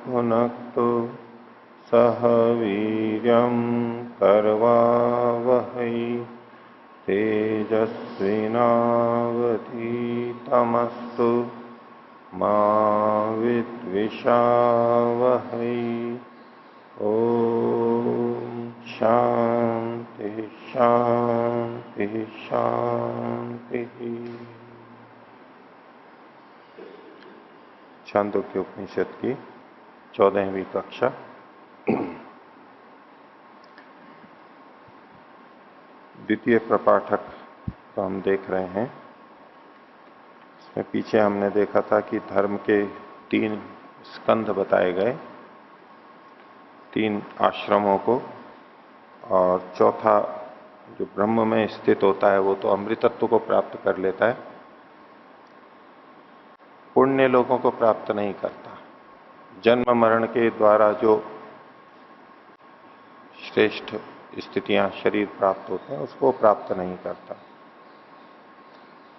भुनक्तु सह वीर्यं करवावहै तेजस्विनावधीतमस्तु मा विद्विषावहै। ओम शांति शांति शांति। छांदोग्य उपनिषद की 14वीं कक्षा। द्वितीय प्रपाठक को हम देख रहे हैं। इसमें पीछे हमने देखा था कि धर्म के 3 स्कंध बताए गए, 3 आश्रमों को, और चौथा जो ब्रह्म में स्थित होता है वो तो अमृतत्व को प्राप्त कर लेता है, पुण्य लोगों को प्राप्त नहीं करता। जन्म मरण के द्वारा जो श्रेष्ठ स्थितियां शरीर प्राप्त होते हैं उसको प्राप्त नहीं करता।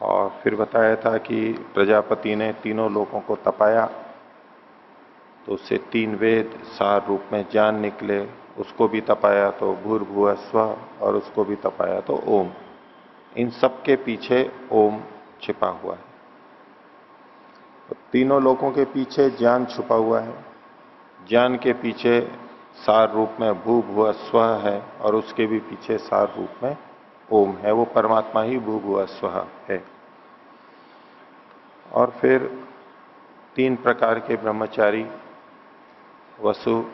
और फिर बताया था कि प्रजापति ने तीनों लोगों को तपाया तो उससे 3 वेद सार रूप में ज्ञान निकले, उसको भी तपाया तो भूर्भुवः स्वः, और उसको भी तपाया तो ओम। इन सब के पीछे ओम छिपा हुआ है। तो तीनों लोगों के पीछे ज्ञान छुपा हुआ है, ज्ञान के पीछे सार रूप में भूर्भुवः स्वः है, और उसके भी पीछे सार रूप में ओम है। वो परमात्मा ही भूर्भुवः स्वः है। और फिर 3 प्रकार के ब्रह्मचारी, वसु,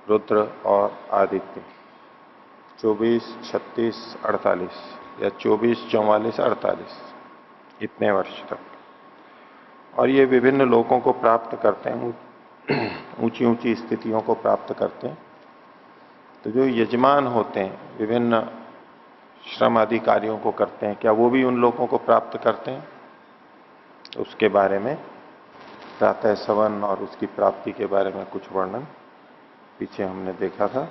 रुद्र और आदित्य, 24, 36, 48 या 24, 44, 48 इतने वर्ष तक। और ये विभिन्न लोगों को प्राप्त करते हैं, ऊंची ऊंची स्थितियों को प्राप्त करते हैं। तो जो यजमान होते हैं, विभिन्न श्रम आदि कार्यों को करते हैं, क्या वो भी उन लोगों को प्राप्त करते हैं? तो उसके बारे में प्रातः सवन और उसकी प्राप्ति के बारे में कुछ वर्णन पीछे हमने देखा था।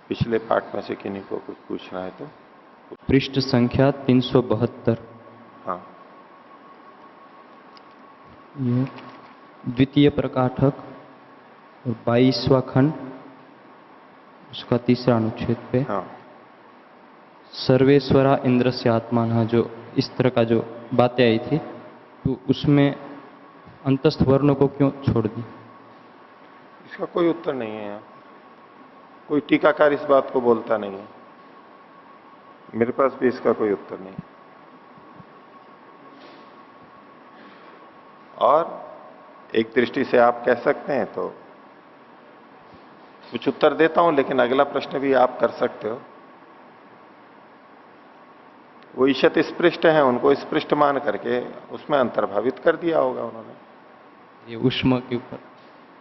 पिछले पाठ में से किन्हीं को कुछ पूछना है तो पृष्ठ संख्या 372। हाँ, ये द्वितीय प्रकाठक और 22वां खंड, उसका 3रा अनुच्छेद पे। हाँ, सर्वेश्वरा इंद्र से आत्मा, जो इस तरह का जो बातें आई थी, तो उसमें अंतस्थ वर्णों को क्यों छोड़ दी? इसका कोई उत्तर नहीं है। कोई टीकाकार इस बात को बोलता नहीं है, मेरे पास भी इसका कोई उत्तर नहीं। और एक दृष्टि से आप कह सकते हैं तो कुछ उत्तर देता हूं, लेकिन अगला प्रश्न भी आप कर सकते हो। वो ईशत स्पृष्ट है, उनको स्पृष्ट मान करके उसमें अंतर्भावित कर दिया होगा उन्होंने। ये उष्मा के ऊपर,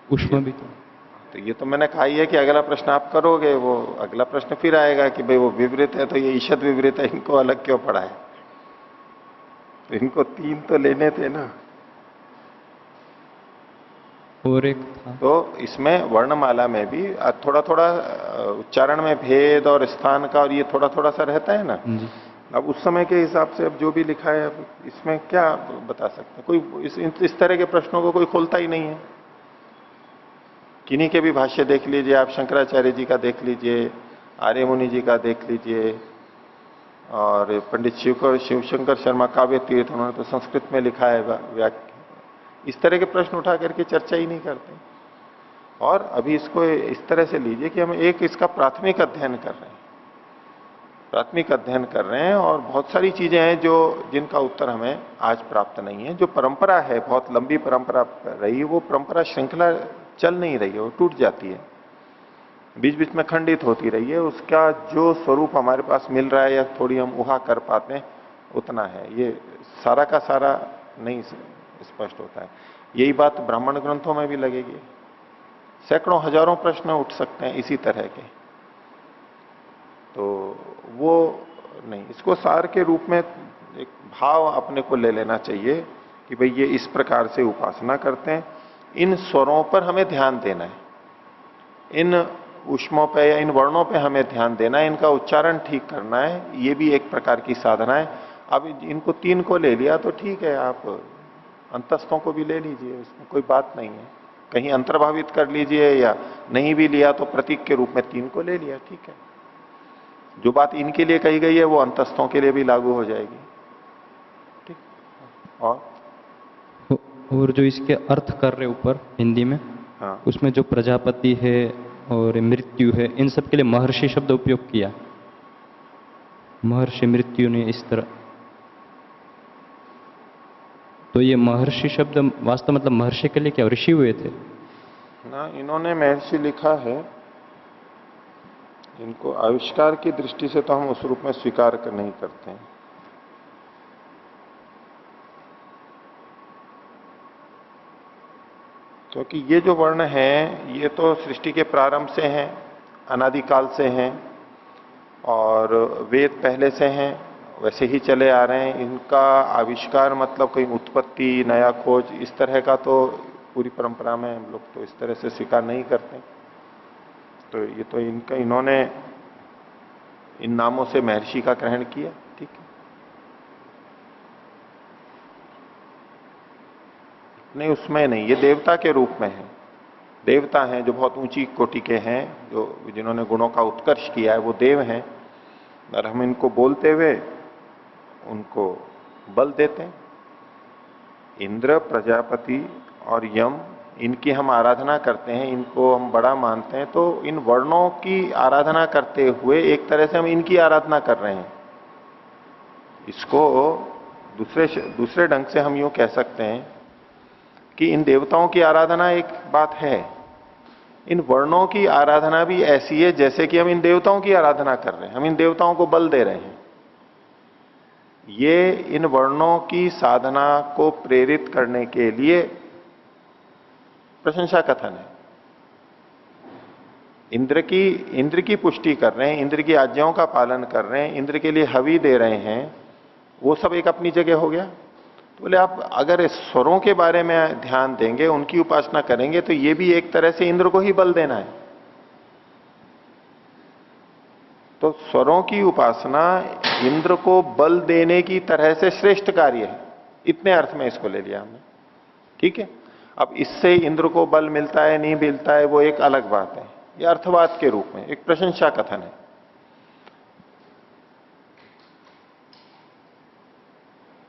उष्मा भी तो ये तो मैंने कहा ही है कि अगला प्रश्न आप करोगे, वो अगला प्रश्न फिर आएगा कि भाई वो विवृत है तो ये ईशत विवृत है, इनको अलग क्यों पढ़ा है? तो इनको 3 तो लेने थे ना। और एक था तो इसमें वर्णमाला में भी थोड़ा थोड़ा उच्चारण में भेद और स्थान का, और ये थोड़ा थोड़ा सा रहता है ना। अब उस समय के हिसाब से अब जो भी लिखा है, अब इसमें क्या बता सकते हैं? कोई इस तरह के प्रश्नों को कोई खोलता ही नहीं है। किन्हीं के भी भाष्य देख लीजिए आप, शंकराचार्य जी का देख लीजिए, आर्य मुनि जी का देख लीजिए, और पंडित शिवशंकर शर्मा काव्य तीर्थ, उन्होंने तो संस्कृत में लिखा है। इस तरह के प्रश्न उठा करके चर्चा ही नहीं करते। और अभी इसको इस तरह से लीजिए कि हम एक इसका प्राथमिक अध्ययन कर रहे हैं, प्राथमिक अध्ययन कर रहे हैं, और बहुत सारी चीजें हैं जिनका उत्तर हमें आज प्राप्त नहीं है। जो परंपरा है, बहुत लंबी परंपरा रही, वो परंपरा श्रृंखला चल नहीं रही है, वो टूट जाती है, बीच बीच में खंडित होती रही है। उसका जो स्वरूप हमारे पास मिल रहा है या थोड़ी हम उहा कर पाते हैं, उतना है। ये सारा का सारा नहीं स्पष्ट होता है। यही बात ब्राह्मण ग्रंथों में भी लगेगी। सैकड़ों हजारों प्रश्न उठ सकते हैं इसी तरह के। तो वो नहीं, इसको सार के रूप में एक भाव अपने को ले लेना चाहिए कि भाई ये इस प्रकार से उपासना करते हैं, इन स्वरों पर हमें ध्यान देना है, इन ऊष्मों पे या इन वर्णों पे हमें ध्यान देना है, इनका उच्चारण ठीक करना है। ये भी एक प्रकार की साधना है। अब इनको 3 को ले लिया तो ठीक है, आप अंतस्थों को भी ले लीजिए, उसमें कोई बात नहीं है। कहीं अंतर्भावित कर लीजिए, या नहीं भी लिया तो प्रतीक के रूप में 3 को ले लिया, ठीक है। जो बात इनके लिए कही गई है वो अंतस्थों के लिए भी लागू हो जाएगी, ठीक। और जो इसके अर्थ कर रहे ऊपर हिंदी में, हाँ, उसमें जो प्रजापति है और मृत्यु है, इन सब के लिए महर्षि शब्द उपयोग किया। महर्षि मृत्यु ने इस तरह, तो ये महर्षि शब्द वास्तव मतलब महर्षि के लिए क्या ऋषि हुए थे ना, इन्होंने महर्षि लिखा है। इनको आविष्कार की दृष्टि से तो हम उस रूप में स्वीकार नहीं करते हैं। क्योंकि ये जो वर्ण हैं ये तो सृष्टि के प्रारंभ से हैं, अनादिकाल से हैं, और वेद पहले से हैं, वैसे ही चले आ रहे हैं। इनका आविष्कार मतलब कोई उत्पत्ति, नया खोज, इस तरह का तो पूरी परंपरा में हम लोग तो इस तरह से स्वीकार नहीं करते। तो ये तो इन्होंने इन नामों से महर्षि का ग्रहण किया, ठीक है। नहीं, उसमें नहीं, ये देवता के रूप में है। देवता हैं जो बहुत ऊंची कोटि के हैं, जो जिन्होंने गुणों का उत्कर्ष किया है, वो देव हैं। और हम इनको बोलते हुए उनको बल देते हैं। इंद्र, प्रजापति और यम, इनकी हम आराधना करते हैं, इनको हम बड़ा मानते हैं। तो इन वर्णों की आराधना करते हुए एक तरह से हम इनकी आराधना कर रहे हैं। इसको दूसरे ढंग से हम यूं कह सकते हैं कि इन देवताओं की आराधना एक बात है, इन वर्णों की आराधना भी ऐसी है जैसे कि हम इन देवताओं की आराधना कर रहे हैं, हम इन देवताओं को बल दे रहे हैं। ये इन वर्णों की साधना को प्रेरित करने के लिए प्रशंसा कथन है। इंद्र की पुष्टि कर रहे हैं, इंद्र की आज्ञाओं का पालन कर रहे हैं, इंद्र के लिए हवि दे रहे हैं, वो सब एक अपनी जगह हो गया। तो बोले आप अगर स्वरों के बारे में ध्यान देंगे, उनकी उपासना करेंगे, तो ये भी एक तरह से इंद्र को ही बल देना है। तो स्वरों की उपासना इंद्र को बल देने की तरह से श्रेष्ठ कार्य है, इतने अर्थ में इसको ले लिया हमने, ठीक है। अब इससे इंद्र को बल मिलता है नहीं मिलता है वो एक अलग बात है, ये अर्थवाद के रूप में एक प्रशंसा कथन है।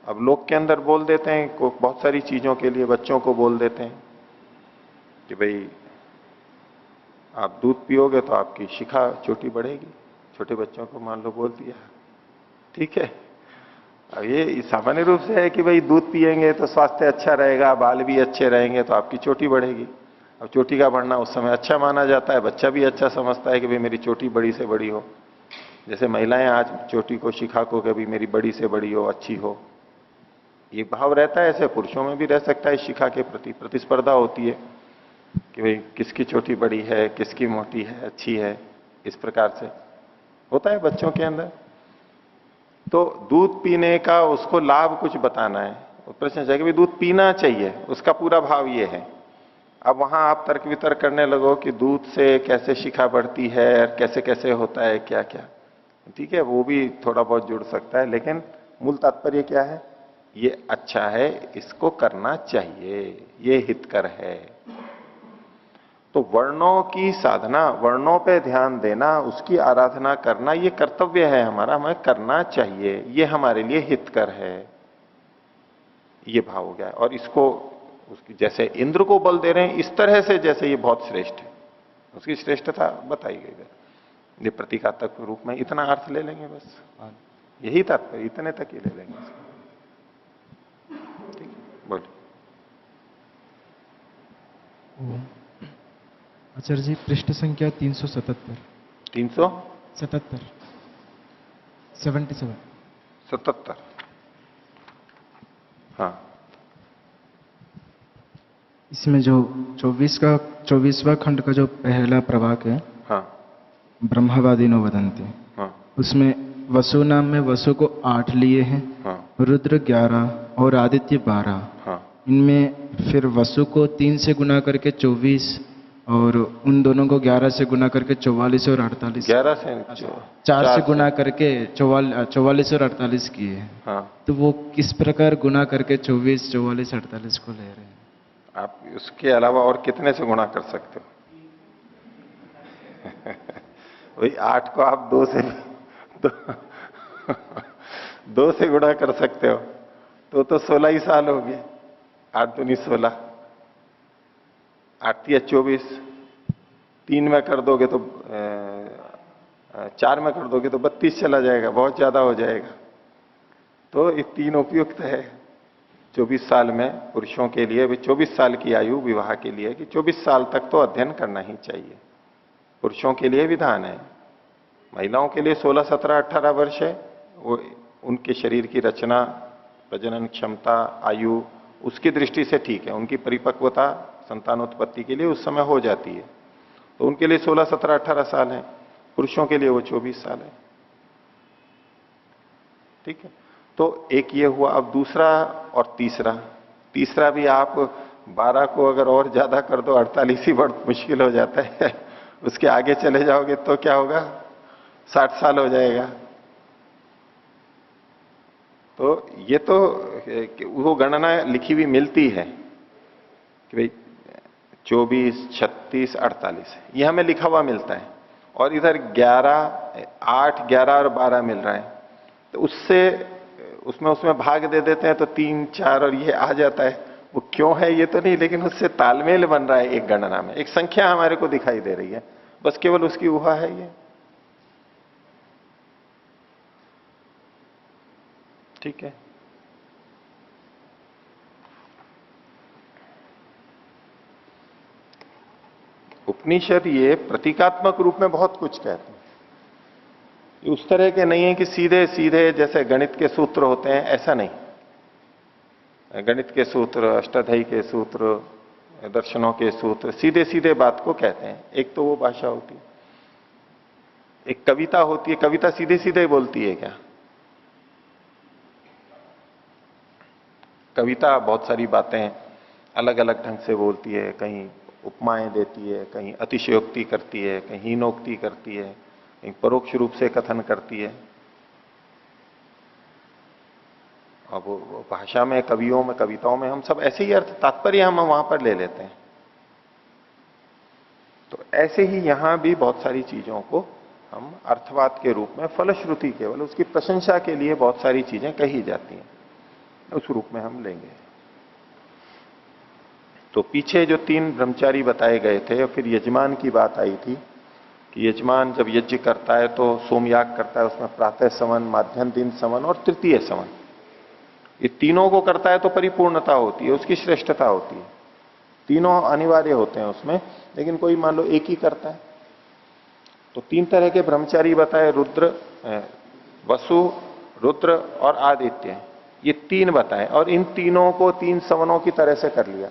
अब लोग के अंदर बोल देते हैं बहुत सारी चीजों के लिए, बच्चों को बोल देते हैं कि भाई आप दूध पियोगे तो आपकी शिखा चोटी बढ़ेगी। छोटे बच्चों को मान लो बोल दिया, ठीक है। अब ये सामान्य रूप से है कि भाई दूध पिएंगे तो स्वास्थ्य अच्छा रहेगा, बाल भी अच्छे रहेंगे तो आपकी चोटी बढ़ेगी। अब चोटी का बढ़ना उस समय अच्छा माना जाता है, बच्चा भी अच्छा समझता है कि भाई मेरी चोटी बड़ी से बड़ी हो। जैसे महिलाएं आज चोटी को, शिखा को कभी मेरी बड़ी से बड़ी हो, अच्छी हो, ये भाव रहता है। ऐसे पुरुषों में भी रह सकता है, शिखा के प्रति प्रतिस्पर्धा होती है कि भाई किसकी चोटी बड़ी है, किसकी मोटी है, अच्छी है, इस प्रकार से होता है बच्चों के अंदर। तो दूध पीने का उसको लाभ कुछ बताना है, प्रश्न है कि भाई दूध पीना चाहिए, उसका पूरा भाव ये है। अब वहां आप तर्क वितर्क करने लगो कि दूध से कैसे शिखा बढ़ती है, कैसे कैसे होता है, क्या क्या, ठीक है, वो भी थोड़ा बहुत जुड़ सकता है, लेकिन मूल तात्पर्य क्या है, ये अच्छा है, इसको करना चाहिए, ये हितकर है। तो वर्णों की साधना, वर्णों पे ध्यान देना, उसकी आराधना करना, ये कर्तव्य है हमारा, हमें करना चाहिए, ये हमारे लिए हितकर है, ये भाव हो गया। और इसको उसकी जैसे इंद्र को बल दे रहे हैं, इस तरह से जैसे ये बहुत श्रेष्ठ है, उसकी श्रेष्ठता बताई गई है। ये प्रतीकात्मक रूप में इतना अर्थ ले लेंगे, बस यही तात्पर्य, इतने तक ही ले लेंगे। ठीक है, बोलिए। आचार्य जी, पृष्ठ संख्या 377। 377 77। हाँ, इसमें जो 24वां खंड का जो पहला प्रभाग है, हाँ, ब्रह्मवादिनो वदन्ति, हाँ, उसमें वसु नाम में वसु को 8 लिए हैं, हाँ, रुद्र 11 और आदित्य 12। हाँ, इनमें फिर वसु को 3 से गुना करके 24 और उन दोनों को 11 से गुना करके 44 और 48, 11 से 4 से गुना करके 44 और 48 किए हैं। हाँ, तो वो किस प्रकार गुना करके 24, 44, 48 को ले रहे हैं? आप उसके अलावा और कितने से गुणा कर सकते हो? वही 8 को आप 2 से दो, 2 से गुणा कर सकते हो तो 16 ही साल हो गए। 8 दूनी 16, 8 या 24, 3 में कर दोगे तो 4 में कर दोगे तो 32 चला जाएगा, बहुत ज्यादा हो जाएगा। तो ये 3 उपयुक्त है 24 साल में पुरुषों के लिए। 24 साल की आयु विवाह के लिए कि 24 साल तक तो अध्ययन करना ही चाहिए। पुरुषों के लिए विधान है, महिलाओं के लिए 16, 17, 18 वर्ष है। वो उनके शरीर की रचना, प्रजनन क्षमता, आयु उसकी दृष्टि से ठीक है। उनकी परिपक्वता संतानोत्पत्ति के लिए उस समय हो जाती है, तो उनके लिए 16, 17, 18 साल है। पुरुषों के लिए वो 24 साल है। ठीक है, तो एक ये हुआ। अब दूसरा और तीसरा भी आप 12 को अगर और ज्यादा कर दो 48 ही बहुत मुश्किल हो जाता है। उसके आगे चले जाओगे तो क्या होगा, 60 साल हो जाएगा। तो ये तो वो गणना लिखी हुई मिलती है कि भाई 24, 36, 48 ये हमें लिखा हुआ मिलता है, और इधर 8, 11 और 12 मिल रहा है। तो उसमें भाग दे देते हैं तो 3, 4 और ये आ जाता है। वो क्यों है ये तो नहीं, लेकिन उससे तालमेल बन रहा है एक गणना में, एक संख्या हमारे को दिखाई दे रही है, बस केवल उसकी ऊहा है ये। ठीक है, उपनिषद ये प्रतीकात्मक रूप में बहुत कुछ कहते हैं। ये उस तरह के नहीं है कि सीधे सीधे जैसे गणित के सूत्र होते हैं, ऐसा नहीं। गणित के सूत्र, अष्टाध्यायी के सूत्र, दर्शनों के सूत्र सीधे सीधे बात को कहते हैं। एक तो वो भाषा होती है, एक कविता होती है। कविता सीधे सीधे बोलती है क्या? कविता बहुत सारी बातें अलग अलग ढंग से बोलती है, कहीं उपमाएं देती है, कहीं अतिशयोक्ति करती है, कहीं हीनोक्ति करती है, कहीं परोक्ष रूप से कथन करती है। अब भाषा में, कवियों में, कविताओं में हम सब ऐसे ही अर्थ, तात्पर्य हम वहां पर ले लेते हैं। तो ऐसे ही यहां भी बहुत सारी चीजों को हम अर्थवाद के रूप में, फलश्रुति केवल उसकी प्रशंसा के लिए बहुत सारी चीजें कही जाती हैं, उस रूप में हम लेंगे। तो पीछे जो 3 ब्रह्मचारी बताए गए थे, और फिर यजमान की बात आई थी कि यजमान जब यज्ञ करता है तो सोमयाग करता है, उसमें प्रातः समन, माध्याह्न दिन समन और तृतीय समन, ये तीनों को करता है तो परिपूर्णता होती है, उसकी श्रेष्ठता होती है। तीनों अनिवार्य होते हैं उसमें, लेकिन कोई मान लो एक ही करता है। तो 3 तरह के ब्रह्मचारी बताए, रुद्र, वसु, रुद्र और आदित्य, ये 3 बताए, और इन तीनों को 3 समनों की तरह से कर लिया।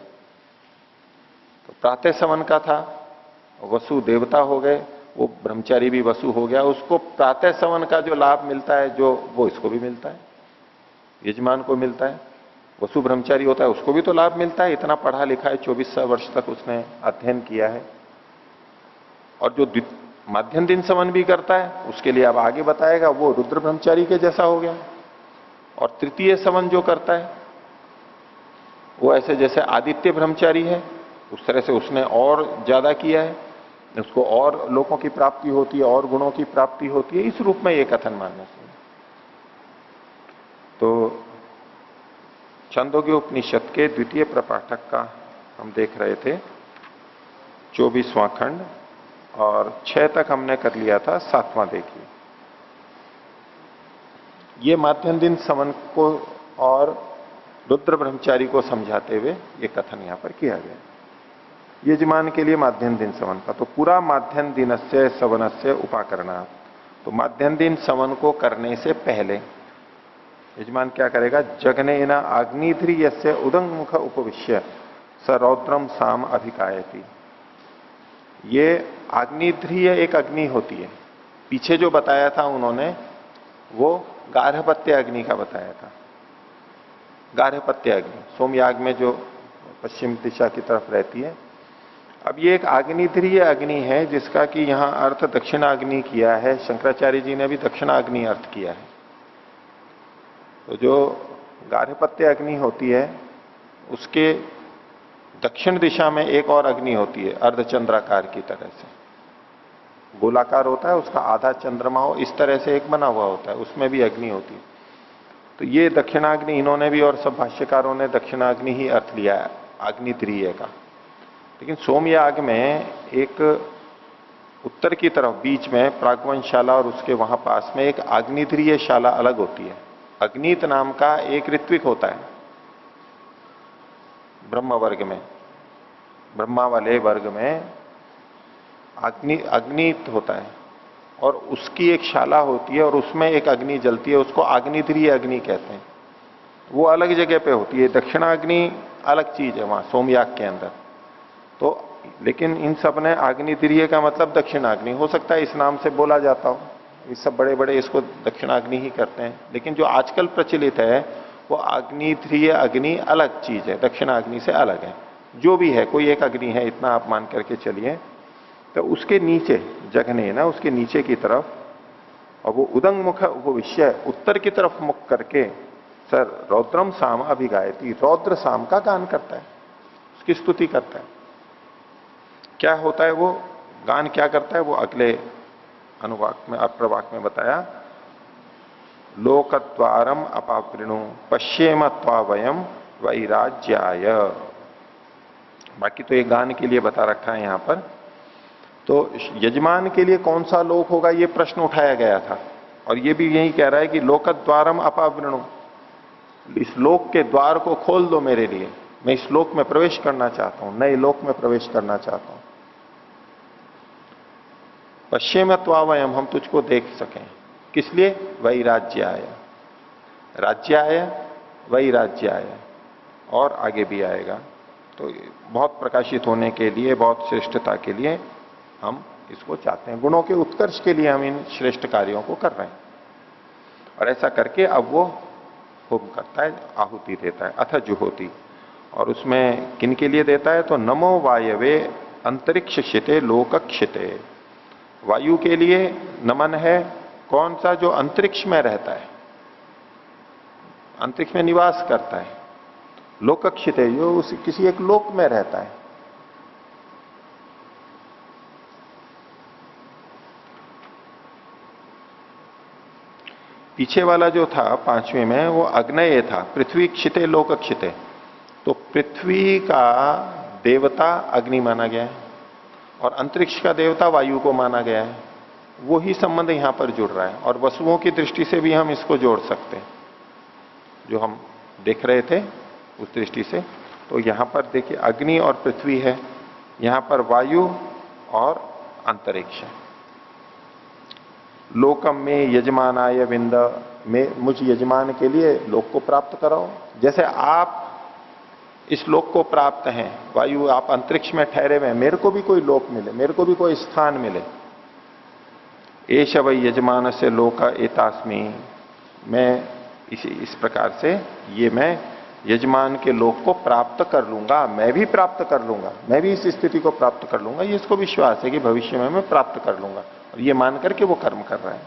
तो प्रातः समन का था, वसु देवता हो गए, वो ब्रह्मचारी भी वसु हो गया, उसको प्रातः समन का जो लाभ मिलता है, जो वो इसको भी मिलता है, यजमान को मिलता है। वसु ब्रह्मचारी होता है, उसको भी तो लाभ मिलता है, इतना पढ़ा लिखा है, 24 वर्ष तक उसने अध्ययन किया है। और जो माध्यम दिन समन भी करता है, उसके लिए अब आगे बताएगा, वो रुद्र ब्रह्मचारी के जैसा हो गया। और तृतीय समन जो करता है, वो ऐसे जैसे आदित्य ब्रह्मचारी है, उस तरह से उसने और ज्यादा किया है, उसको और लोगों की प्राप्ति होती है, और गुणों की प्राप्ति होती है। इस रूप में ये कथन मानना चाहिए। तो छंदोग्य उपनिषद के द्वितीय प्रपाठक का हम देख रहे थे 24वां खंड, और 6 तक हमने कर लिया था, 7वां देखिए। ये माध्यम दिन समन को और रुद्र ब्रह्मचारी को समझाते हुए ये कथन यहां पर किया गया। यजमान के लिए माध्यम दिन समन का, तो पूरा माध्यम दिनस्य सवनस्य उपाकरणा। तो माध्यम दिन समन को करने से पहले यजमान क्या करेगा? जगने न अग्निध्रियस्य उदंग मुख उपविश्य स रौद्रम साम अभिकायति। ये अग्निध्रिय एक अग्नि होती है, पीछे जो बताया था उन्होंने वो गार्हपत्य अग्नि का बताया था। गार्हपत्य अग्नि सोमयाग में जो पश्चिम दिशा की तरफ रहती है। अब ये एक अग्निध्रिय अग्नि है, जिसका कि यहां अर्थ दक्षिणाग्नि किया है। शंकराचार्य जी ने भी दक्षिणाग्नि अर्थ किया है। तो जो गार्हपत्य अग्नि होती है, उसके दक्षिण दिशा में एक और अग्नि होती है अर्धचंद्राकार की तरह से, गोलाकार होता है, उसका आधा चंद्रमा हो, इस तरह से एक बना हुआ होता है, उसमें भी अग्नि होती है। तो ये दक्षिणाग्नि इन्होंने भी और सब भाष्यकारों ने दक्षिणाग्नि ही अर्थ लिया है अग्नित्रिय का। लेकिन सोमयाग में एक उत्तर की तरफ बीच में प्रागवंशाला और उसके वहां पास में एक आग्नित्रिय शाला अलग होती है। अग्नित नाम का एक ऋत्विक होता है ब्रह्म वर्ग में, ब्रह्मा वाले वर्ग में अग्नित होता है और उसकी एक शाला होती है और उसमें एक अग्नि जलती है, उसको आग्नित्रिय अग्नि कहते हैं। वो अलग जगह पे होती है, दक्षिणाग्नि अलग चीज है वहां सोमयाग के अंदर। तो लेकिन इन सब ने आग्नित्रिय का मतलब दक्षिणाग्नि, हो सकता है इस नाम से बोला जाता हो, ये सब बड़े बड़े इसको दक्षिणाग्नि ही करते हैं। लेकिन जो आजकल प्रचलित है वो आग्नित्रिय अग्नि अलग चीज है, दक्षिणाग्नि से अलग है। जो भी है कोई एक अग्नि है, इतना आप मान करके चलिए। तो उसके नीचे जगने ना, उसके नीचे की तरफ, और वो उदंग मुख उपविश्य उत्तर की तरफ मुख करके सर रौद्रम साम अभिगायती, रौद्र साम का गान करता है, उसकी स्तुति करता है। क्या होता है वो गान, क्या करता है वो अगले अनुवाक में अप्रवाक में बताया। लोकद्वारम अपावृणु पश्येम त्वावयम वैराज्याय। बाकी तो ये गान के लिए बता रखा है यहां पर। तो यजमान के लिए कौन सा लोक होगा ये प्रश्न उठाया गया था, और ये भी यही कह रहा है कि लोकद्वारम अपावृणु, इस लोक के द्वार को खोल दो मेरे लिए, मैं इस लोक में प्रवेश करना चाहता हूं, नए लोक में प्रवेश करना चाहता हूं। पश्चिम त्वावयम, हम तुझको देख सकें, किस लिए? वैराज्याय, राज्याय वैराज्याय, और आगे भी आएगा। तो बहुत प्रकाशित होने के लिए, बहुत श्रेष्ठता के लिए हम इसको चाहते हैं, गुणों के उत्कर्ष के लिए हम इन श्रेष्ठ कार्यों को कर रहे हैं। और ऐसा करके अब वो होम करता है, आहुति देता है, अथ जुहोति। और उसमें किन के लिए देता है? तो नमो वायवे अंतरिक्ष क्षिते लोकक्षिते, वायु के लिए नमन है। कौन सा? जो अंतरिक्ष में रहता है, अंतरिक्ष में निवास करता है। लोकक्षिते, जो किसी एक लोक में रहता है। पीछे वाला जो था पांचवें में वो अग्नय था, पृथ्वी क्षिते लोकक्षिते। तो पृथ्वी का देवता अग्नि माना गया है और अंतरिक्ष का देवता वायु को माना गया है। वो ही संबंध यहां पर जुड़ रहा है, और वसुओं की दृष्टि से भी हम इसको जोड़ सकते हैं, जो हम देख रहे थे उस दृष्टि से। तो यहां पर देखिए अग्नि और पृथ्वी है, यहां पर वायु और अंतरिक्ष है। लोकम में यजमानाय विंद, में मुझ यजमान के लिए लोक को प्राप्त कराओ। जैसे आप इस लोक को प्राप्त हैं, वायु आप अंतरिक्ष में ठहरे हुए हैं, मेरे को भी कोई लोक मिले, मेरे को भी कोई स्थान मिले। एष वै यजमान से लोक एतास्मि, मैं इस प्रकार से ये मैं यजमान के लोक को प्राप्त कर लूंगा, मैं भी प्राप्त कर लूंगा, मैं भी इस स्थिति को प्राप्त कर लूंगा। ये इसको विश्वास है कि भविष्य में मैं प्राप्त कर लूंगा, और ये मान करके वो कर्म कर रहा है।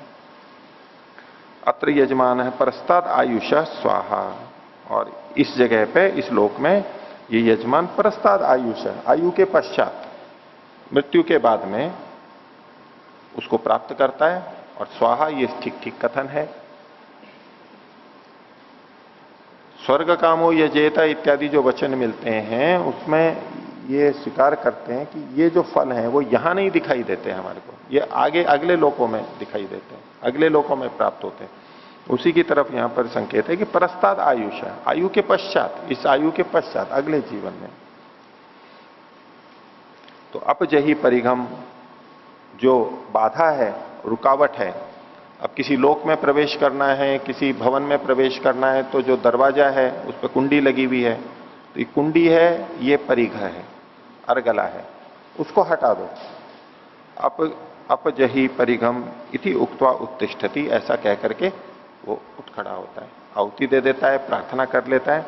अत्र यजमान है परस्ताद आयुष स्वाहा, और इस जगह पे इस लोक में ये यजमान परस्ताद आयुष है, आयु के पश्चात, मृत्यु के बाद में उसको प्राप्त करता है। और स्वाहा ये ठीक ठीक कथन है। स्वर्ग कामो यजेता इत्यादि जो वचन मिलते हैं उसमें ये स्वीकार करते हैं कि ये जो फल हैं वो यहां नहीं दिखाई देते हमारे को, ये आगे अगले लोकों में दिखाई देते हैं, अगले लोकों में प्राप्त होते हैं। उसी की तरफ यहां पर संकेत है कि परस्ताद आयुष है, आयु के पश्चात, इस आयु के पश्चात अगले जीवन में। तो अपजही परिघम, जो बाधा है, रुकावट है, अब किसी लोक में प्रवेश करना है, किसी भवन में प्रवेश करना है, तो जो दरवाजा है उस पर कुंडी लगी हुई है, तो ये कुंडी है, ये परिघ है, अर्गला है, उसको हटा दो। अपजही परिघम इति उक्त्वा उत्तिष्ठति, ऐसा कह करके वो उठ खड़ा होता है, आहुति दे देता है, प्रार्थना कर लेता है।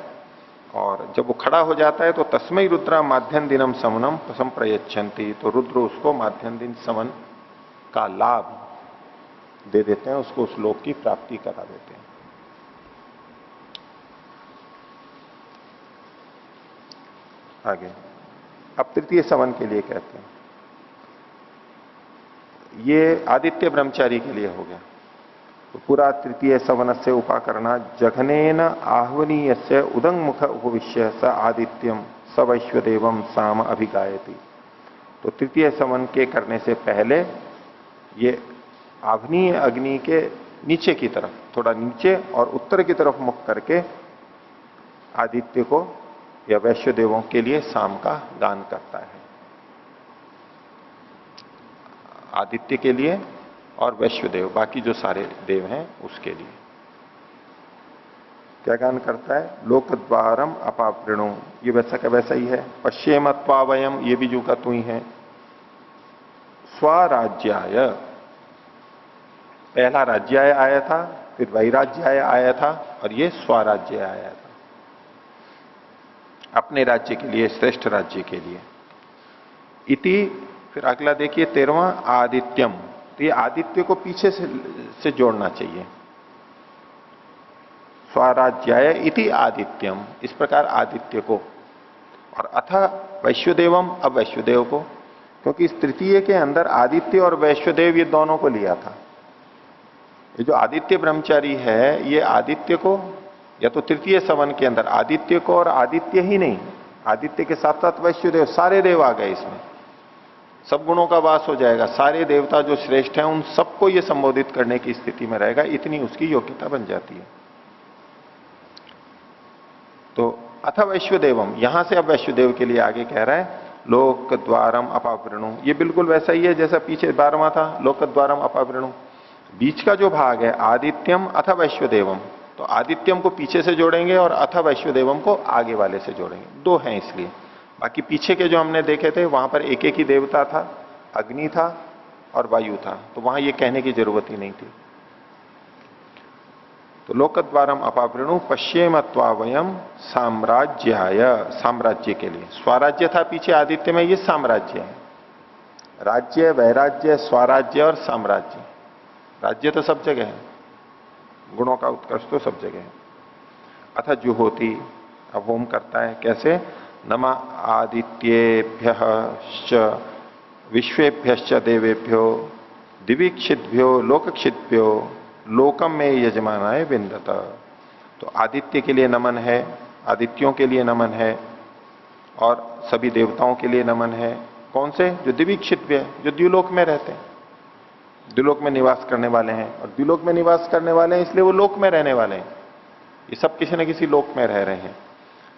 और जब वो खड़ा हो जाता है तो तस्मै रुद्रा माध्यम दिनम समनम संप्रयच्छन्ति, तो रुद्र उसको माध्यम दिन समन का लाभ दे देते हैं, उसको उस लोक की प्राप्ति करा देते हैं। आगे अब तृतीय सवन के लिए कहते हैं। ये आदित्य ब्रह्मचारी के लिए हो गया। तो पूरा तृतीय सवन से उपाकरणा जघनेन आह्वनीय से उदंग मुख उपविश्य स आदित्यम स वैश्वदेवम साम अभिगायति। तो तृतीय सवन के करने से पहले ये आह्वनीय अग्नि के नीचे की तरफ, थोड़ा नीचे और उत्तर की तरफ मुख करके आदित्य को या वैश्वदेवों के लिए साम का गान करता है। आदित्य के लिए और वैश्वदेव, बाकी जो सारे देव हैं उसके लिए क्या गान करता है? लोकद्वारम अपावृणु, ये वैसा का वैसा ही है। पश्चिमत्वावयम, ये भी जू का तू ही है। स्वराज्याय, पहला राज्याय आया था, फिर वैराज्याय आया था, और ये स्वराज्य आया था, अपने राज्य के लिए, श्रेष्ठ राज्य के लिए। इति, फिर अगला देखिए 13वां, आदित्यम। तो ये आदित्य को पीछे से जोड़ना चाहिए। स्वराज्याय इति आदित्यम, इस प्रकार आदित्य को, और अथ वैश्वदेवम, अब वैश्वदेव को, क्योंकि इस तृतीय के अंदर आदित्य और वैश्वदेव ये दोनों को लिया था। ये जो आदित्य ब्रह्मचारी है, ये आदित्य को, या तो तृतीय सवन के अंदर आदित्य को, और आदित्य ही नहीं, आदित्य के साथ साथ वैश्वदेव, सारे देव आ गए इसमें, सब गुणों का वास हो जाएगा। सारे देवता जो श्रेष्ठ हैं उन सबको ये संबोधित करने की स्थिति में रहेगा, इतनी उसकी योग्यता बन जाती है। तो अथ वैश्वदेवम, यहां से अब वैश्वदेव के लिए आगे कह रहा है लोक द्वारम अपावृणु। ये बिल्कुल वैसा ही है जैसा पीछे 12वां था, लोक द्वारम अपावृणु। बीच का जो भाग है आदित्यम अथ वैश्वदेवम, तो आदित्यम को पीछे से जोड़ेंगे और अथ वैश्वदेवम को आगे वाले से जोड़ेंगे, दो हैं इसलिए। बाकी पीछे के जो हमने देखे थे वहां पर एक एक ही देवता था, अग्नि था और वायु था, तो वहां ये कहने की जरूरत ही नहीं थी। तो लोकद्वारम अपावृणु पश्चिमत्वावयम साम्राज्याय, साम्राज्य के लिए। स्वराज्य था पीछे आदित्य में, ये साम्राज्य है। राज्य, वैराज्य, स्वराज्य और साम्राज्य। राज्य तो सब जगह है, गुणों का उत्कर्ष तो सब जगह है। अथ जुहोति, अब होम करता है, कैसे? नमा आदित्येभ्यश्च विश्वेभ्यश्च देवेभ्यो दिवीक्षितभ्यो लोकक्षितभ्यो लोकम में यजमानाय विंदत। तो आदित्य के लिए नमन है, आदित्यों के लिए नमन है, और सभी देवताओं के लिए नमन है। कौन से? जो दिवीक्षितभ्य, जो द्युलोक में रहते हैं, द्युलोक में निवास करने वाले हैं। और द्युलोक में निवास करने वाले हैं इसलिए वो लोक में रहने वाले हैं, ये सब किसी न किसी लोक में रह रहे हैं।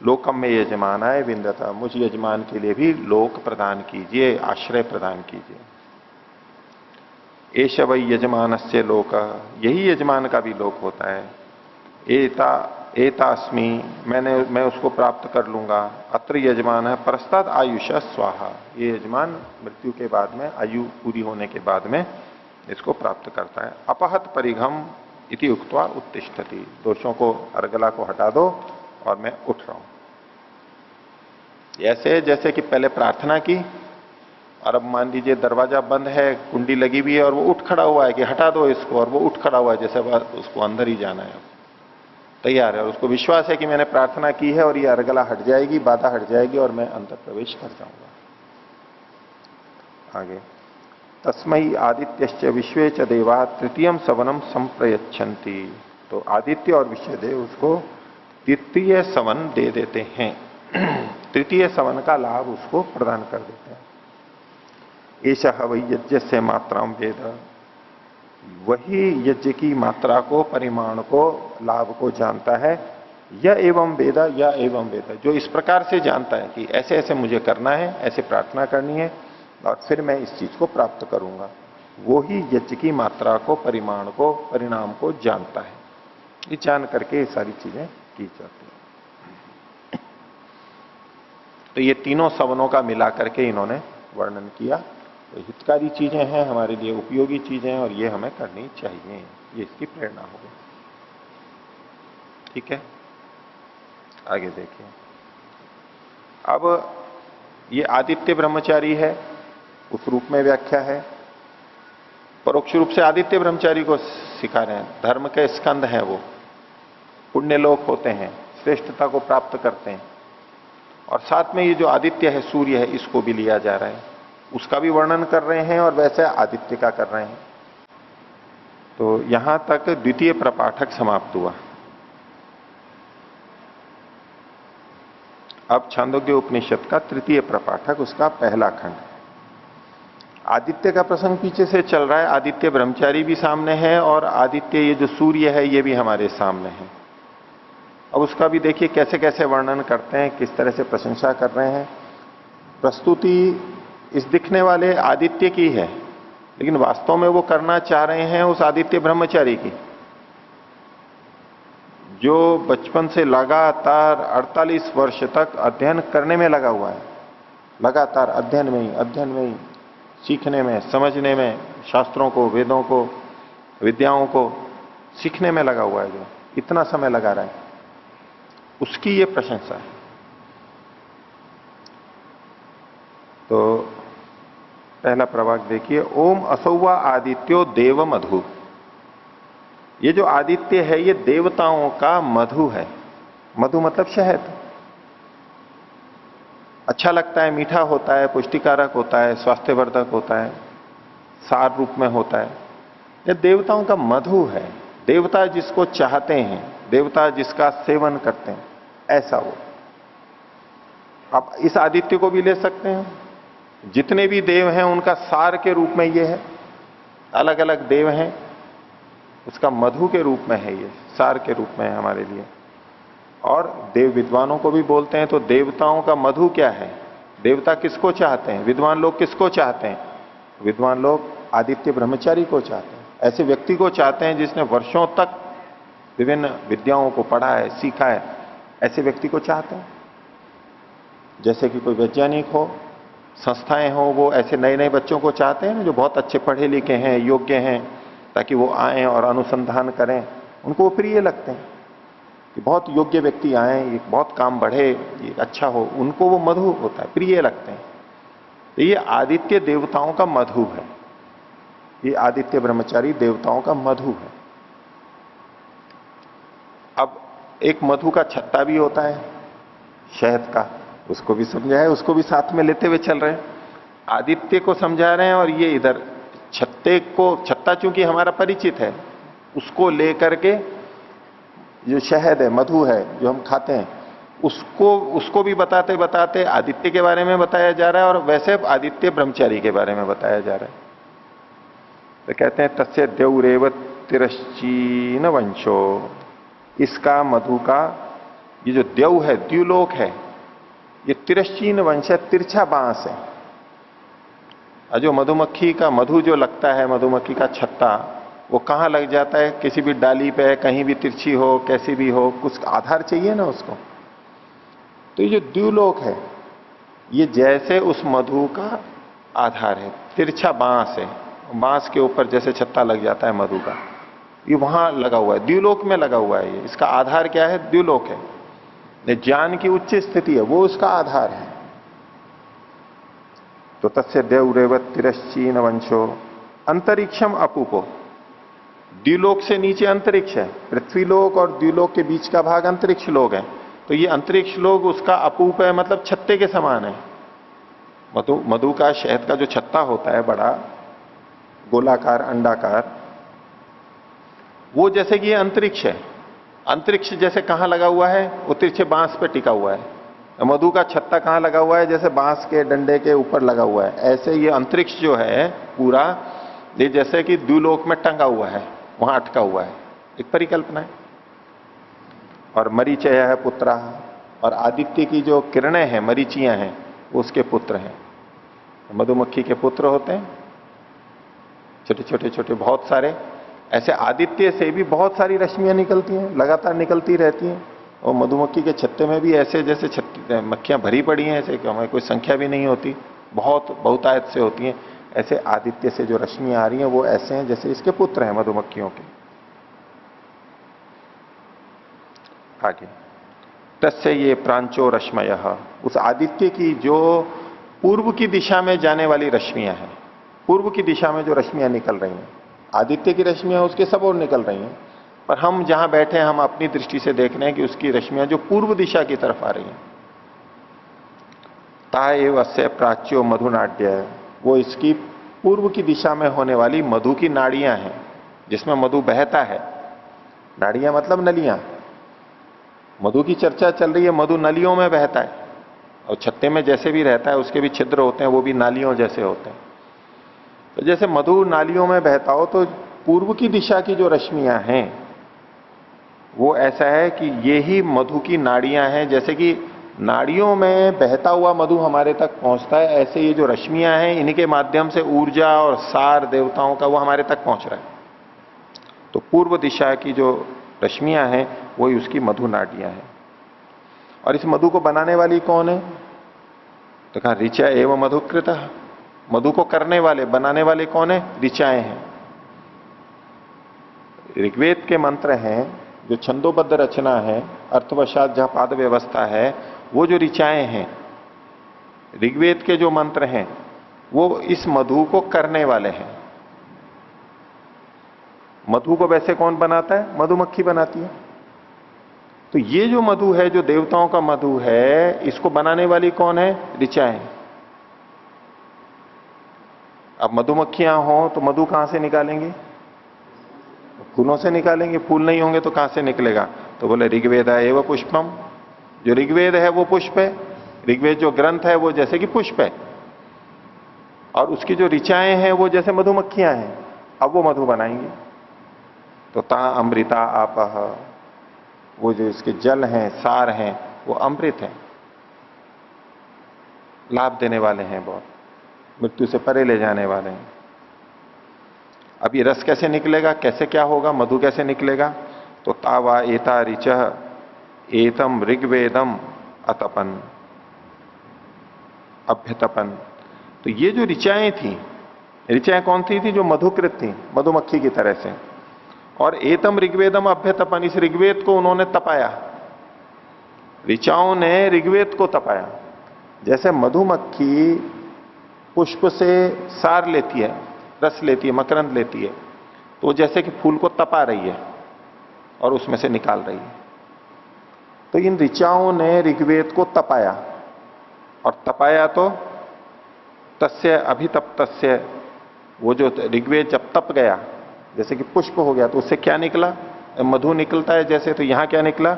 लोकम में यजमानाय विंदता, मुझ यजमान के लिए भी लोक प्रदान कीजिए, आश्रय प्रदान कीजिए। एष वै यजमानस्य लोक, यही यजमान का भी लोक होता है। एतास्मि, मैं उसको प्राप्त कर लूंगा। अत्र यजमान है परस्ताद आयुष स्वाहा, ये यजमान मृत्यु के बाद में, आयु पूरी होने के बाद में इसको प्राप्त करता है। अपहत परिघम इति उक्त्वा उत्तिष्ठति, दोषों को, अर्गला को हटा दो और मैं उठ रहा हूं। ऐसे जैसे कि पहले प्रार्थना की और अब मान लीजिए दरवाजा बंद है, कुंडी लगी हुई है और वो उठ खड़ा हुआ है कि हटा दो इसको, और वो उठ खड़ा हुआ है जैसे उसको अंदर ही जाना है, तैयार है, और उसको विश्वास है कि मैंने प्रार्थना की है और ये अर्गला हट जाएगी, बाधा हट जाएगी और मैं अंदर प्रवेश कर जाऊंगा। आगे, तस्मई आदित्यश्च विश्वे च देवा तृतीयम सवनम संप्रयच्छन्ति। तो आदित्य और विश्व देव उसको तृतीय सवन दे देते हैं, तृतीय सवन का लाभ उसको प्रदान कर देते हैं। एषः वै यज्ञ से मात्रा वेद, वही यज्ञ की मात्रा को, परिमाण को, लाभ को जानता है। यह एवं वेद, या एवं वेद, जो इस प्रकार से जानता है कि ऐसे ऐसे मुझे करना है, ऐसे प्रार्थना करनी है और फिर मैं इस चीज को प्राप्त करूंगा, वो ही यज्ञ की मात्रा को, परिमाण को, परिणाम को जानता है। ये जान करके ये सारी चीजें की जाती है। तो ये तीनों सवनों का मिला करके इन्होंने वर्णन किया। तो हितकारी चीजें हैं, हमारे लिए उपयोगी चीजें हैं और ये हमें करनी चाहिए, ये इसकी प्रेरणा होगी। ठीक है, आगे देखिए। अब ये आदित्य ब्रह्मचारी है, उस रूप में व्याख्या है। परोक्ष रूप से आदित्य ब्रह्मचारी को सिखा रहे हैं, धर्म के स्कंद हैं वो, पुण्य लोक होते हैं, श्रेष्ठता को प्राप्त करते हैं। और साथ में ये जो आदित्य है, सूर्य है, इसको भी लिया जा रहा है, उसका भी वर्णन कर रहे हैं और वैसे आदित्य का कर रहे हैं। तो यहां तक द्वितीय प्रपाठक समाप्त हुआ। अब छांदोग्य उपनिषद का तृतीय प्रपाठक, उसका पहला खंड। आदित्य का प्रसंग पीछे से चल रहा है। आदित्य ब्रह्मचारी भी सामने है और आदित्य ये जो सूर्य है ये भी हमारे सामने है। अब उसका भी देखिए कैसे कैसे वर्णन करते हैं, किस तरह से प्रशंसा कर रहे हैं। प्रस्तुति इस दिखने वाले आदित्य की है, लेकिन वास्तव में वो करना चाह रहे हैं उस आदित्य ब्रह्मचारी की, जो बचपन से लगातार 48 वर्ष तक अध्ययन करने में लगा हुआ है। लगातार अध्ययन में ही सीखने में, समझने में, शास्त्रों को, वेदों को, विद्याओं को सीखने में लगा हुआ है, जो इतना समय लगा रहा है, उसकी ये प्रशंसा है। तो पहला प्रभाग देखिए, ओम असौवा आदित्यो देव मधु। ये जो आदित्य है ये देवताओं का मधु है। मधु मतलब शहद। अच्छा लगता है, मीठा होता है, पुष्टिकारक होता है, स्वास्थ्यवर्धक होता है, सार रूप में होता है। ये देवताओं का मधु है। देवता जिसको चाहते हैं, देवता जिसका सेवन करते हैं, ऐसा वो। आप इस आदित्य को भी ले सकते हैं। जितने भी देव हैं उनका सार के रूप में ये है। अलग अलग देव हैं, उसका मधु के रूप में है, ये सार के रूप में है हमारे लिए। और देव विद्वानों को भी बोलते हैं। तो देवताओं का मधु क्या है? देवता किसको चाहते हैं? विद्वान लोग किसको चाहते हैं? विद्वान लोग आदित्य ब्रह्मचारी को चाहते हैं। ऐसे व्यक्ति को चाहते हैं जिसने वर्षों तक विभिन्न विद्याओं को पढ़ा है, सीखा है। ऐसे व्यक्ति को चाहते हैं। जैसे कि कोई वैज्ञानिक हो, संस्थाएं हो, वो ऐसे नए नए बच्चों को चाहते हैं ना, जो बहुत अच्छे पढ़े लिखे हैं, योग्य हैं, ताकि वो आए और अनुसंधान करें। उनको वो प्रिय लगते हैं कि बहुत योग्य व्यक्ति आए, ये बहुत काम बढ़े, ये अच्छा हो, उनको वो मधु होता है, प्रिय लगते हैं। तो ये आदित्य देवताओं का मधु है। ये आदित्य ब्रह्मचारी देवताओं का मधु है। अब एक मधु का छत्ता भी होता है, शहद का, उसको भी समझा है, उसको भी साथ में लेते हुए चल रहे हैं। आदित्य को समझा रहे हैं और ये इधर छत्ते को, छत्ता चूंकि हमारा परिचित है, उसको लेकर के जो शहद है, मधु है, जो हम खाते हैं, उसको भी बताते बताते आदित्य के बारे में बताया जा रहा है और वैसे आदित्य ब्रह्मचारी के बारे में बताया जा रहा है। तो कहते हैं तस्य देवरेव तिरश्चीन वंशो। इसका मधु का ये जो देव है, द्युलोक है, ये तिरश्चीन वंश है, तिरछा बांस है। और जो मधुमक्खी का मधु जो लगता है, मधुमक्खी का छत्ता, वो कहां लग जाता है? किसी भी डाली पे, कहीं भी तिरछी हो, कैसी भी हो, कुछ आधार चाहिए ना उसको। तो ये जो द्युलोक है, ये जैसे उस मधु का आधार है। तिरछा बांस है, बांस के ऊपर जैसे छत्ता लग जाता है मधु का, ये वहां लगा हुआ है, द्युलोक में लगा हुआ है। ये इसका आधार क्या है? द्युलोक है। ज्ञान की उच्च स्थिति है, वो उसका आधार है। तो तस्य देवरेवत तिरश्चीन वंशो अंतरिक्षम अपूपो। द्युलोक से नीचे अंतरिक्ष है, पृथ्वीलोक और द्युलोक के बीच का भाग अंतरिक्ष लोक है। तो ये अंतरिक्ष लोक उसका अपूप है, मतलब छत्ते के समान है। मधु का, शहद का जो छत्ता होता है, बड़ा गोलाकार, अंडाकार, वो जैसे कि ये अंतरिक्ष है। अंतरिक्ष जैसे कहां लगा हुआ है? वो तिरछे बांस पे टिका हुआ है। मधु का छत्ता कहां लगा हुआ है? जैसे बांस के डंडे के ऊपर लगा हुआ है। ऐसे ये अंतरिक्ष जो है पूरा, ये जैसे कि द्युलोक में टंगा हुआ है, वहां अटका हुआ है। एक परिकल्पना है। और मरीचय है पुत्रा, और आदित्य की जो किरणें हैं, मरीचियां हैं, वो उसके पुत्र हैं। मधुमक्खी के पुत्र होते हैं, छोटे छोटे छोटे, बहुत सारे। ऐसे आदित्य से भी बहुत सारी रश्मियां निकलती हैं, लगातार निकलती रहती हैं। और मधुमक्खी के छत्ते में भी ऐसे जैसे मक्खियां भरी पड़ी हैं, ऐसे कि हमें कोई संख्या भी नहीं होती, बहुतायत से होती हैं। ऐसे आदित्य से जो रश्मियां आ रही हैं वो ऐसे हैं जैसे इसके पुत्र हैं मधुमक्खियों के। आगे तस्य ये प्रांचो रश्मय, उस आदित्य की जो पूर्व की दिशा में जाने वाली रश्मियां हैं, पूर्व की दिशा में जो रश्मियां निकल रही हैं, आदित्य की रश्मियां उसके सब ओर निकल रही हैं, पर हम जहां बैठे हैं हम अपनी दृष्टि से देख रहे हैं कि उसकी रश्मियां जो पूर्व दिशा की तरफ आ रही हैं, ता एव अस्य प्राच्यो मधुनाट्य, वो इसकी पूर्व की दिशा में होने वाली मधु की नाड़ियां हैं, जिसमें मधु बहता है। नाड़ियां मतलब नलियां। मधु की चर्चा चल रही है, मधु नलियों में बहता है, और छत्ते में जैसे भी रहता है उसके भी छिद्र होते हैं, वो भी नालियों जैसे होते हैं। तो जैसे मधु नालियों में बहता हो, तो पूर्व की दिशा की जो रश्मियां हैं वो ऐसा है कि ये ही मधु की नाड़ियां हैं। जैसे कि नाड़ियों में बहता हुआ मधु हमारे तक पहुंचता है, ऐसे ये जो रश्मियां हैं इनके माध्यम से ऊर्जा और सार देवताओं का वो हमारे तक पहुंच रहा है। तो पूर्व दिशा की जो रश्मियां हैं वही उसकी मधु नाड़ियां हैं। और इस मधु को बनाने वाली कौन है? तो कहा ऋचा एवं मधुकृत। मधु को करने वाले, बनाने वाले कौन है? ऋचाएं हैं। ऋग्वेद के मंत्र हैं, जो छंदोबद्ध रचना है, अर्थवशात जहां पाद व्यवस्था है, वो जो ऋचाएं हैं, ऋग्वेद के जो मंत्र हैं, वो इस मधु को करने वाले हैं। मधु को वैसे कौन बनाता है? मधुमक्खी बनाती है। तो ये जो मधु है, जो देवताओं का मधु है, इसको बनाने वाली कौन है? ऋचाएं। अब मधुमक्खियां हो तो मधु कहां से निकालेंगे? फूलों से निकालेंगे। फूल नहीं होंगे तो कहां से निकलेगा? तो बोले ऋग्वेद है एवं पुष्पम। जो ऋग्वेद है वो पुष्प है। ऋग्वेद जो ग्रंथ है वो जैसे कि पुष्प है, और उसकी जो ऋचाएं हैं वो जैसे मधुमक्खियां हैं। अब वो मधु बनाएंगे। तो ता अमृता आपह, वो जो इसके जल हैं, सार हैं, वो अमृत हैं, लाभ देने वाले हैं, बहुत मृत्यु से परे ले जाने वाले हैं। अब ये रस कैसे निकलेगा? कैसे क्या होगा? मधु कैसे निकलेगा? तो तावा एता ऋचः एतम ऋग्वेदम अतपन अभ्यतपन। तो ये जो ऋचाएं थी, ऋचाएं कौन सी थी? जो मधुकृत थी, मधुमक्खी की तरह से। और एतम ऋग्वेदम अभ्यतपन, इस ऋग्वेद को उन्होंने तपाया। ऋचाओं ने ऋग्वेद को तपाया। जैसे मधुमक्खी पुष्प से सार लेती है, रस लेती है, मकरंद लेती है, तो जैसे कि फूल को तपा रही है और उसमें से निकाल रही है। तो इन ऋचाओं ने ऋग्वेद को तपाया, और तपाया तो तस्य अभितप्तस्य, वो जो ऋग्वेद जब तप गया, जैसे कि पुष्प हो गया, तो उससे क्या निकला? मधु निकलता है जैसे। तो यहां क्या निकला?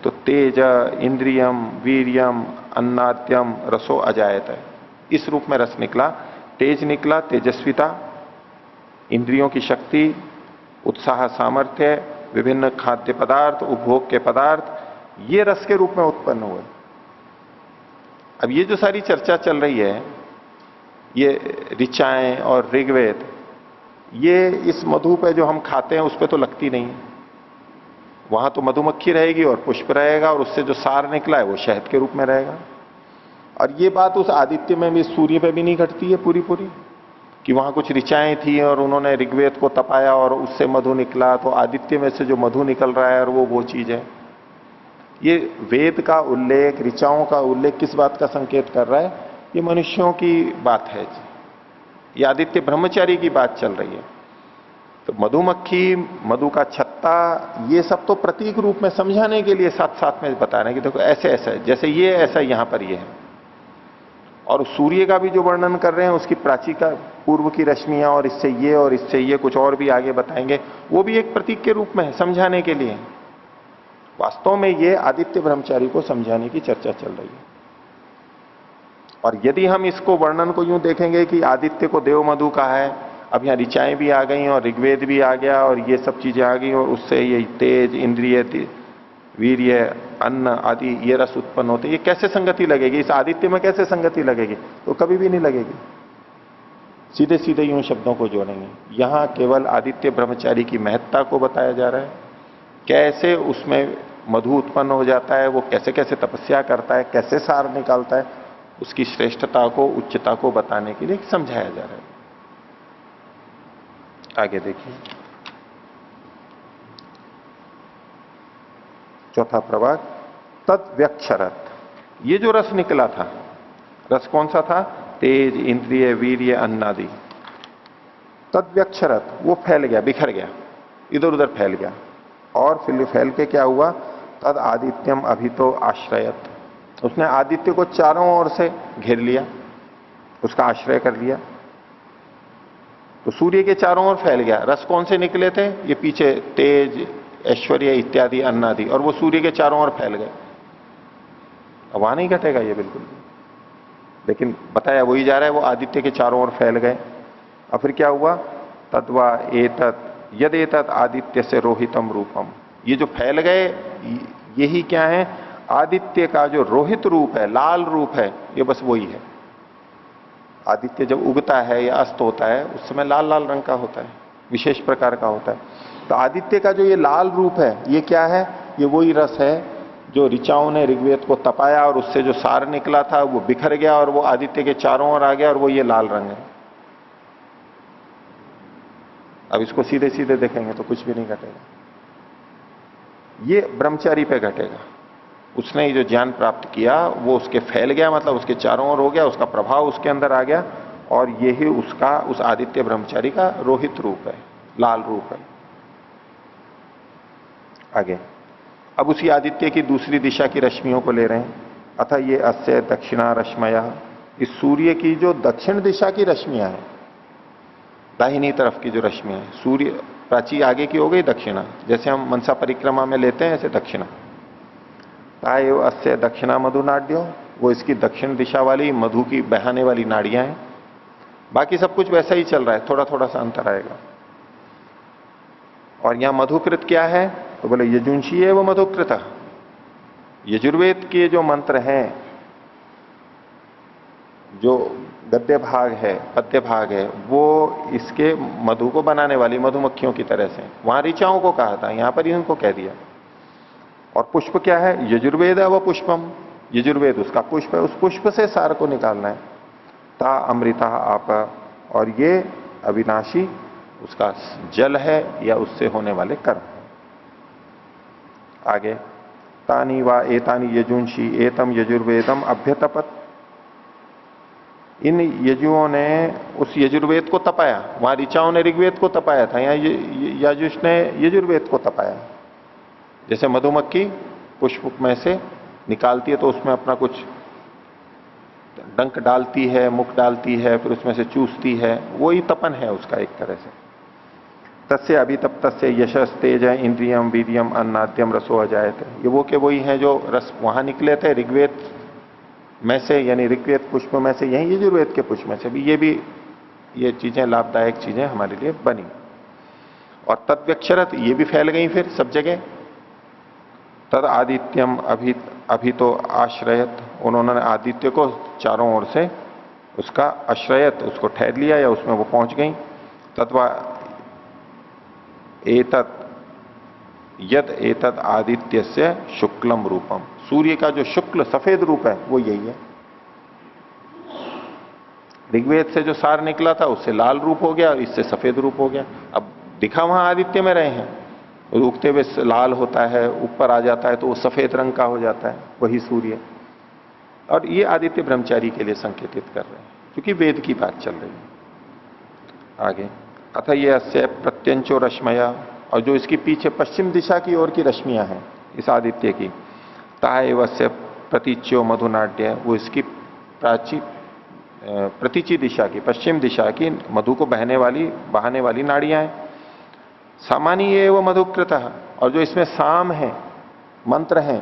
तो तेज इंद्रियम वीर्यम अन्नाद्यम रसो अजायत है, इस रूप में रस निकला। तेज निकला, तेजस्विता, इंद्रियों की शक्ति, उत्साह, सामर्थ्य, विभिन्न खाद्य पदार्थ, उपभोग के पदार्थ, ये रस के रूप में उत्पन्न हुए। अब ये जो सारी चर्चा चल रही है, ये ऋचाएं और ऋग्वेद, ये इस मधु पे जो हम खाते हैं उस पे तो लगती नहीं है। वहां तो मधुमक्खी रहेगी और पुष्प रहेगा, और उससे जो सार निकला है वो शहद के रूप में रहेगा। और ये बात उस आदित्य में भी, सूर्य पे भी नहीं घटती है पूरी पूरी, कि वहां कुछ ऋचाएं थी और उन्होंने ऋग्वेद को तपाया और उससे मधु निकला, तो आदित्य में से जो मधु निकल रहा है और वो चीज है। ये वेद का उल्लेख, ऋचाओं का उल्लेख किस बात का संकेत कर रहा है? ये मनुष्यों की बात है, ये आदित्य ब्रह्मचारी की बात चल रही है। तो मधुमक्खी, मधु का छत्ता, ये सब तो प्रतीक रूप में समझाने के लिए साथ साथ में बता रहे हैं कि देखो ऐसे ऐसा है, जैसे ये ऐसा यहां पर ये है। और सूर्य का भी जो वर्णन कर रहे हैं, उसकी प्राची का पूर्व की रश्मियां, और इससे ये कुछ और भी आगे बताएंगे, वो भी एक प्रतीक के रूप में है, समझाने के लिए। वास्तव में ये आदित्य ब्रह्मचारी को समझाने की चर्चा चल रही है। और यदि हम इसको वर्णन को यूं देखेंगे कि आदित्य को देव मधु का है, अब यहां ऋचाएं भी आ गई और ऋग्वेद भी आ गया और ये सब चीजें आ गई, और उससे ये तेज, इंद्रिय, वीर्य, अन्न आदि ये रस उत्पन्न होते, ये कैसे संगति लगेगी? इस आदित्य में कैसे संगति लगेगी? तो कभी भी नहीं लगेगी। सीधे सीधे यूं शब्दों को जोड़ेंगे। यहां केवल आदित्य ब्रह्मचारी की महत्ता को बताया जा रहा है, कैसे उसमें मधु उत्पन्न हो जाता है, वो कैसे कैसे तपस्या करता है, कैसे सार निकालता है, उसकी श्रेष्ठता को, उच्चता को बताने के लिए समझाया जा रहा है। आगे देखिए, चौथा प्रभाग, तद्व्यक्षरत। ये जो रस निकला था, रस कौन सा था? तेज, इंद्रिय, वीर्य, अन्नादि। तद्व्यक्षरत, वो फैल गया, बिखर गया, इधर उधर फैल गया। और फिर फैल के क्या हुआ? तद आदित्यम अभितो आश्रयत, उसने आदित्य को चारों ओर से घेर लिया, उसका आश्रय कर लिया, तो सूर्य के चारों ओर फैल गया। रस कौन से निकले थे? ये पीछे तेज, ऐश्वर्य इत्यादि अन्नादि, और वो सूर्य के चारों ओर फैल गए। अब वहां नहीं घटेगा ये बिल्कुल, लेकिन बताया वही जा रहा है, वो आदित्य के चारों ओर फैल गए। अब फिर क्या हुआ? तद्वा एतत् यद एतत् आदित्य से रोहितम रूपम, ये जो फैल गए यही क्या है? आदित्य का जो रोहित रूप है, लाल रूप है, ये बस वही है। आदित्य जब उगता है या अस्त होता है उस समय लाल लाल रंग का होता है, विशेष प्रकार का होता है। तो आदित्य का जो ये लाल रूप है, ये क्या है? ये वही रस है जो ऋचाओं ने ऋग्वेद को तपाया और उससे जो सार निकला था वो बिखर गया और वो आदित्य के चारों ओर आ गया, और वो ये लाल रंग है। अब इसको सीधे सीधे देखेंगे तो कुछ भी नहीं घटेगा, ये ब्रह्मचारी पे घटेगा। उसने ये जो ज्ञान प्राप्त किया वो उसके फैल गया, मतलब उसके चारों ओर हो गया, उसका प्रभाव उसके अंदर आ गया, और यही उसका, उस आदित्य ब्रह्मचारी का रोहित रूप है, लाल रूप है। आगे अब उसी आदित्य की दूसरी दिशा की रश्मियों को ले रहे हैं। अतः ये अस्य दक्षिणा रश्मया, इस सूर्य की जो दक्षिण दिशा की रश्मियां हैं, दाहिनी तरफ की जो रश्मियां हैं, सूर्य प्राची आगे की हो गई दक्षिणा, जैसे हम मनसा परिक्रमा में लेते हैं ऐसे दक्षिणा। ताएव अस्य दक्षिणा मधु नाड्यो, वो इसकी दक्षिण दिशा वाली मधु की बहाने वाली नाड़ियां हैं। बाकी सब कुछ वैसा ही चल रहा है, थोड़ा थोड़ा सा अंतर आएगा। और यहां मधुकृत क्या है? तो बोले यजुंशी है वो मधुकृत। यजुर्वेद के जो मंत्र हैं, जो गद्य भाग है, पद्य भाग है, वो इसके मधु को बनाने वाली मधुमक्खियों की तरह से, वहां ऋचाओं को कहा था, यहां पर इनको कह दिया। और पुष्प क्या है? यजुर्वेद है वो पुष्पम, यजुर्वेद उसका पुष्प है, उस पुष्प से सार को निकालना है। ता अमृता आप, और ये अविनाशी उसका जल है या उससे होने वाले कर्म। आगे तानी वा एतानी यजुंशी एतम यजुर्वेदम अभ्यतपत, इन यजुओं ने उस यजुर्वेद को तपाया। वहां ऋचाओं ने ऋग्वेद को तपाया था, यहाँ यजुष ने यजुर्वेद को तपाया। जैसे मधुमक्खी पुष्प में से निकालती है तो उसमें अपना कुछ डंक डालती है, मुख डालती है, फिर उसमें से चूसती है, वही तपन है उसका एक तरह से। तस्य अभितप्त यशस तेज इंद्रियम वीर्यम अन्नाद्यम रसो अजायत, ये वो के वही है जो रस वहां निकले थे ऋग्वेद में से, यानी ऋग्वेद पुष्प में से, यही यजुर्वेद के पुष्प में से भी ये चीजें लाभदायक चीजें हमारे लिए बनी। और तत्व्यक्षरत, ये भी फैल गई फिर सब जगह। तद आदित्यम अभी तो आश्रयत, उन्होंने आदित्य को चारों ओर से उसका आश्रयत, उसको ठहर लिया या उसमें वो पहुंच गई। तत्वा एतत् यद एतत् आदित्य से शुक्लम रूपम, सूर्य का जो शुक्ल सफेद रूप है वो यही है। ऋग्वेद से जो सार निकला था उससे लाल रूप हो गया और इससे सफेद रूप हो गया। अब दिखा वहां आदित्य में रहे हैं, उगते हुए लाल होता है, ऊपर आ जाता है तो वो सफेद रंग का हो जाता है, वही सूर्य। और ये आदित्य ब्रह्मचारी के लिए संकेतित कर रहे हैं, क्योंकि वेद की बात चल रही है। आगे अथ ये अस्य प्रत्यंचो रश्मया, और जो इसकी पीछे पश्चिम दिशा की ओर की रश्मियां हैं इस आदित्य की, ताएव अस्य प्रतीच्यो मधुनाट्य, वो इसकी प्रतीची दिशा की, पश्चिम दिशा की मधु को बहाने वाली नाड़ियां हैं। सामान्य वो मधुकृत, और जो इसमें साम है, मंत्र हैं,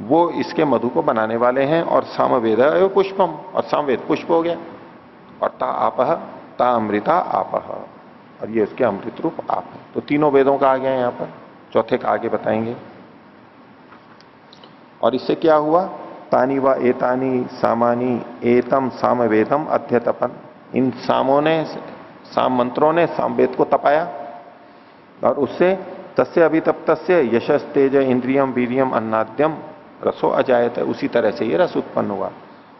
वो इसके मधु को बनाने वाले हैं। और सामवेद एवं पुष्पम, और सामवेद पुष्प हो गया। और ता आपह ता अमृता आपह, और ये उसके अमृत रूप आप है। तो तीनों वेदों का आ गया यहां पर, चौथे का आगे बताएंगे। और इससे क्या हुआ? तानी व एतानी सामानी एतम सामवेदम अध्यतपन, इन सामों ने, साम मंत्रों ने सामवेद को तपाया, और उससे तस्य अभितप्तस्य यशस तेज इंद्रियम वीर्यम अन्नाद्यम रसो अजायत, उसी तरह से ये रस उत्पन्न हुआ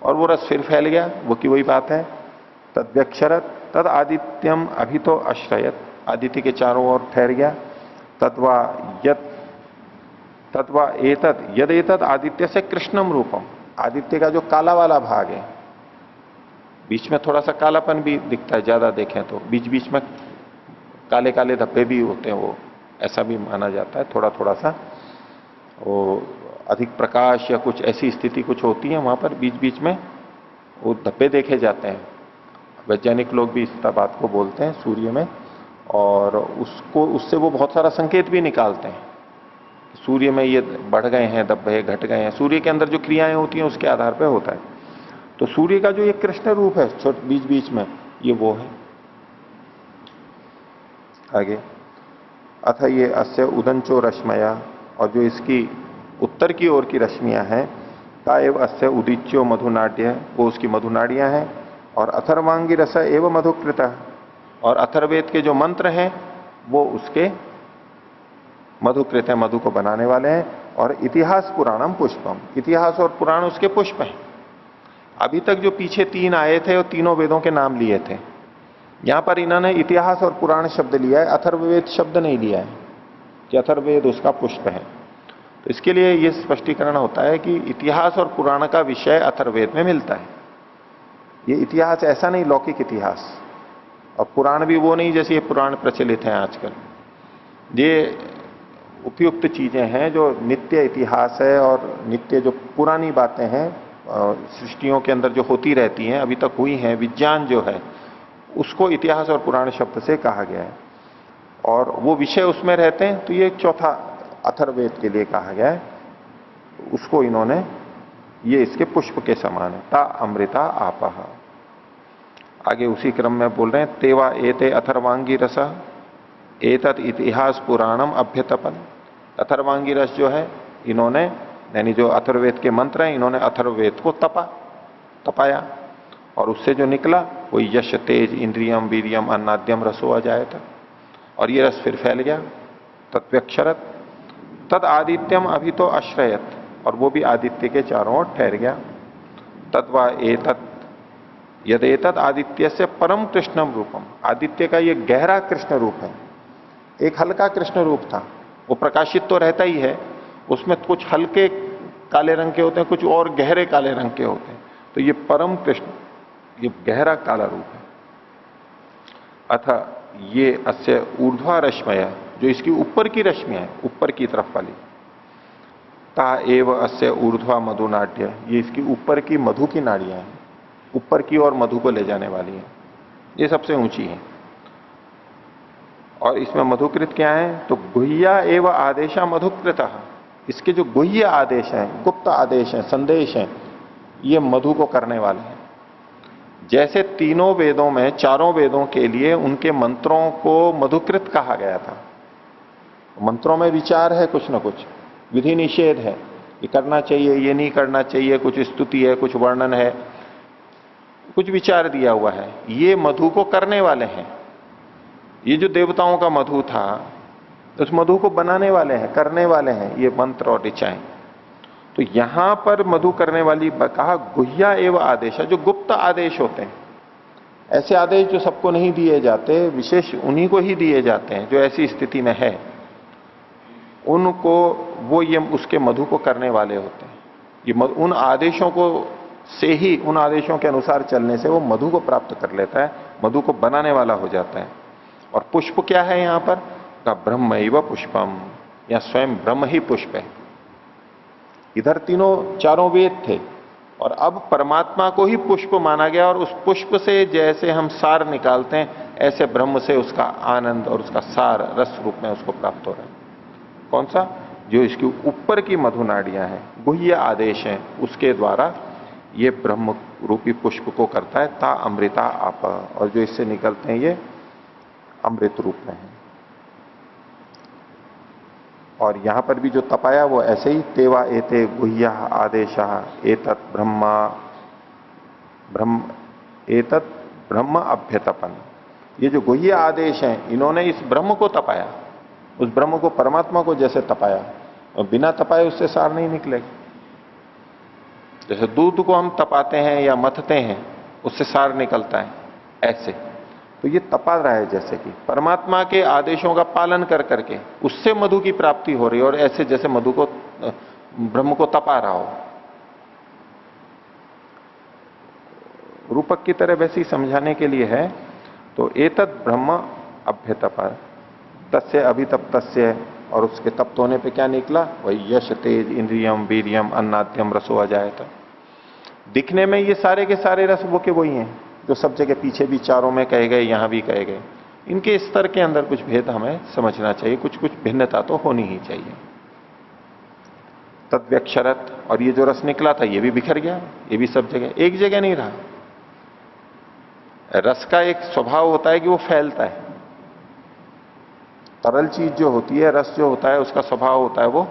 और वो रस फिर फैल गया। वो की वही बात है, तद्व्यक्षरत तद आदित्यम अभी तो आश्रयत, आदित्य के चारों ओर ठहर गया। तद्वा एतद यद एतद आदित्य से कृष्णम रूपम, आदित्य का जो काला वाला भाग है, बीच में थोड़ा सा कालापन भी दिखता है, ज्यादा देखें तो बीच बीच में काले काले धब्बे भी होते हैं, वो ऐसा भी माना जाता है, थोड़ा थोड़ा सा वो अधिक प्रकाश या कुछ ऐसी स्थिति कुछ होती है, वहां पर बीच बीच में वो धब्बे देखे जाते हैं। वैज्ञानिक लोग भी इस बात को बोलते हैं सूर्य में, और उससे वो बहुत सारा संकेत भी निकालते हैं। सूर्य में ये बढ़ गए हैं धब्बे, घट गए हैं, सूर्य के अंदर जो क्रियाएं होती हैं उसके आधार पर होता है। तो सूर्य का जो ये कृष्ण रूप है बीच बीच में, ये वो है। आगे अथ ये अस्य उदंचो रश्मया, और जो इसकी उत्तर की ओर की रश्मियां हैं, ताएव अस्य उदीच्यो मधुनाट्य, वो उसकी मधुनाड़ियां हैं। और अथर्वांगी रस एवं मधुकृत, और अथर्वेद के जो मंत्र हैं वो उसके मधुकृत है, मधु को बनाने वाले हैं। और इतिहास पुराणम पुष्पम, इतिहास और पुराण उसके पुष्प हैं। अभी तक जो पीछे 3 आए थे वो तीनों वेदों के नाम लिए थे, यहां पर इन्होंने इतिहास और पुराण शब्द लिया है, अथर्ववेद शब्द नहीं लिया है कि अथर्ववेद उसका पुष्प है। तो इसके लिए यह स्पष्टीकरण होता है कि इतिहास और पुराण का विषय अथर्ववेद में मिलता है। ये इतिहास ऐसा नहीं लौकिक इतिहास, और पुराण भी वो नहीं जैसे ये पुराण प्रचलित हैं आजकल। ये उपयुक्त चीजें हैं जो नित्य इतिहास है, और नित्य जो पुरानी बातें हैं सृष्टियों के अंदर जो होती रहती हैं, अभी तक हुई हैं, विज्ञान जो है उसको इतिहास और पुराण शब्द से कहा गया है, और वो विषय उसमें रहते हैं। तो ये चौथा अथर्ववेद के लिए कहा गया है, उसको इन्होंने, ये इसके पुष्प के समान है। ता अमृता आपह। आगे उसी क्रम में बोल रहे हैं, तेवा एते अथर्वांगी रस एतत् इतिहास पुराणम अभ्यतपन। अथर्वांगी रस जो है, इन्होंने यानी जो अथर्ववेद के मंत्र हैं, इन्होंने अथर्ववेद को तपाया, और उससे जो निकला वो यश तेज इंद्रियम वीरियम अन्नाद्यम रसो अजायत, और ये रस फिर फैल गया। तत्व्यक्षरत तद आदित्यम अभी तो अश्रयत, और वो भी आदित्य के चारों ओर ठहर गया। तद्वा एतत् यदेतत् आदित्य से परम कृष्णम रूपम, आदित्य का ये गहरा कृष्ण रूप है। एक हल्का कृष्ण रूप था, वो प्रकाशित तो रहता ही है, उसमें कुछ हल्के काले रंग के होते हैं, कुछ और गहरे काले रंग के होते हैं। तो ये परम कृष्ण, ये गहरा काला रूप है। अथ ये अस्य ऊर्ध्वा रश्मय, जो इसकी ऊपर की रश्मियां है, ऊपर की तरफ वाली, ता एव अस्य ऊर्ध्वा मधुनाट्य, ये इसकी ऊपर की मधु की नाड़ियां हैं, ऊपर की ओर मधु को ले जाने वाली हैं, ये सबसे ऊंची है। और इसमें मधुकृत क्या है, तो गुह्या एव आदेशा मधुकृत, इसके जो गुह्य आदेश हैं, गुप्त आदेश हैं, संदेश हैं, ये मधु को करने वाले हैं। जैसे तीनों वेदों में, चारों वेदों के लिए उनके मंत्रों को मधुकृत कहा गया था। मंत्रों में विचार है, कुछ ना कुछ विधि निषेध है, ये करना चाहिए, ये नहीं करना चाहिए, कुछ स्तुति है, कुछ वर्णन है, कुछ विचार दिया हुआ है। ये मधु को करने वाले हैं। ये जो देवताओं का मधु था, उस मधु को बनाने वाले हैं, करने वाले हैं ये मंत्र और ऋचाएं। तो यहां पर मधु करने वाली कहा गुह्या एवं आदेश, जो गुप्त आदेश होते हैं, ऐसे आदेश जो सबको नहीं दिए जाते, विशेष उन्हीं को ही दिए जाते हैं जो ऐसी स्थिति में है, उनको वो ये उसके मधु को करने वाले होते हैं। ये उन आदेशों को से ही, उन आदेशों के अनुसार चलने से वो मधु को प्राप्त कर लेता है, मधु को बनाने वाला हो जाता है। और पुष्प क्या है यहां पर, का ब्रह्म एव पुष्पम, या स्वयं ब्रह्म ही पुष्प है। इधर तीनों चारों वेद थे, और अब परमात्मा को ही पुष्प माना गया, और उस पुष्प से जैसे हम सार निकालते हैं, ऐसे ब्रह्म से उसका आनंद और उसका सार रस रूप में उसको प्राप्त हो रहा है। कौन सा, जो इसकी ऊपर की मधु नाड़ियां हैं, गुह्य आदेश हैं, उसके द्वारा ये ब्रह्म रूपी पुष्प को करता है। ता अमृता आप, और जो इससे निकलते हैं ये अमृत रूप में है। और यहां पर भी जो तपाया वो ऐसे ही, तेवा एते गुह्या आदेशा एतत् ब्रह्म अभ्यतपन। ये जो गुह्य आदेश हैं, इन्होंने इस ब्रह्म को तपाया, उस ब्रह्म को, परमात्मा को जैसे तपाया, और बिना तपाए उससे सार नहीं निकलेगा। जैसे दूध को हम तपाते हैं या मथते हैं, उससे सार निकलता है, ऐसे तो ये तपा रहा है, जैसे कि परमात्मा के आदेशों का पालन कर करके उससे मधु की प्राप्ति हो रही है, और ऐसे जैसे मधु को, ब्रह्म को तपा रहा हो। रूपक की तरह वैसे ही समझाने के लिए है। तो एतत् ब्रह्म अभ्यतप तस्य अभितप्तस्य और उसके तप्त होने पे क्या निकला? वही यश तेज इंद्रियम वीरियम अन्नाद्यम रसो अजायत। दिखने में ये सारे के सारे रस वो के वही हैं जो सब जगह पीछे भी चारों में कहे गए, यहां भी कहे गए। इनके स्तर के अंदर कुछ भेद हमें समझना चाहिए, कुछ कुछ भिन्नता तो होनी ही चाहिए। तद्व्यक्षरत, और ये जो रस निकला था ये भी बिखर गया, ये भी सब जगह, एक जगह नहीं रहा। रस का एक स्वभाव होता है कि वो फैलता है। तरल चीज जो होती है, रस जो होता है, उसका स्वभाव होता है वो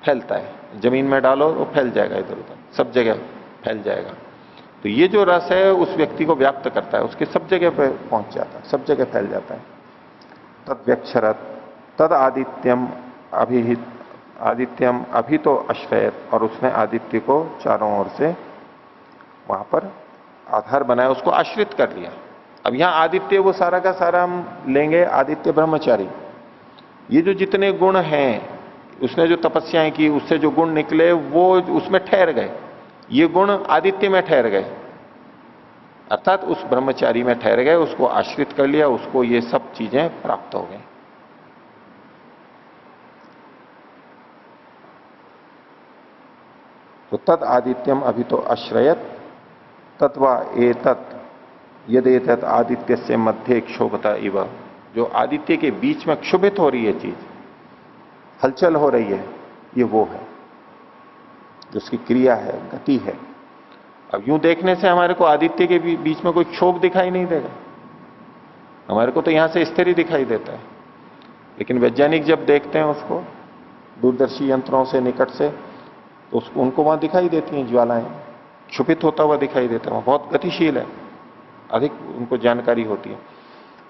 फैलता है। जमीन में डालो वो फैल जाएगा, इधर उधर सब जगह फैल जाएगा। तो ये जो रस है उस व्यक्ति को व्याप्त करता है, उसके सब जगह पे पहुंच जाता है, सब जगह फैल जाता है। तद्व्यक्षरत तद आदित्यम अभिहित, आदित्यम अभी तो अश्वैत, और उसने आदित्य को चारों ओर से वहां पर आधार बनाया, उसको आश्रित कर लिया। अब यहां आदित्य वो सारा का सारा हम लेंगे आदित्य ब्रह्मचारी। ये जो जितने गुण हैं, उसने जो तपस्याएं की उससे जो गुण निकले वो उसमें ठहर गए, ये गुण आदित्य में ठहर गए, अर्थात उस ब्रह्मचारी में ठहर गए, उसको आश्रित कर लिया, उसको ये सब चीजें प्राप्त हो गई। तो तद आदित्यम अभी तो अश्रयत तत्वा एतत् यदेतत् आदित्य से मध्य क्षोभता इव, जो आदित्य के बीच में क्षुभित हो रही है चीज, हलचल हो रही है, ये वो है जो उसकी क्रिया है, गति है। अब यूं देखने से हमारे को आदित्य के बीच में कोई क्षोभ दिखाई नहीं देगा, हमारे को तो यहां से स्थिर ही दिखाई देता है। लेकिन वैज्ञानिक जब देखते हैं उसको दूरदर्शी यंत्रों से निकट से, तो उसको उनको वहां दिखाई देती हैं ज्वालाएं, क्षुभित होता हुआ दिखाई देता है, बहुत गतिशील है, अधिक उनको जानकारी होती है।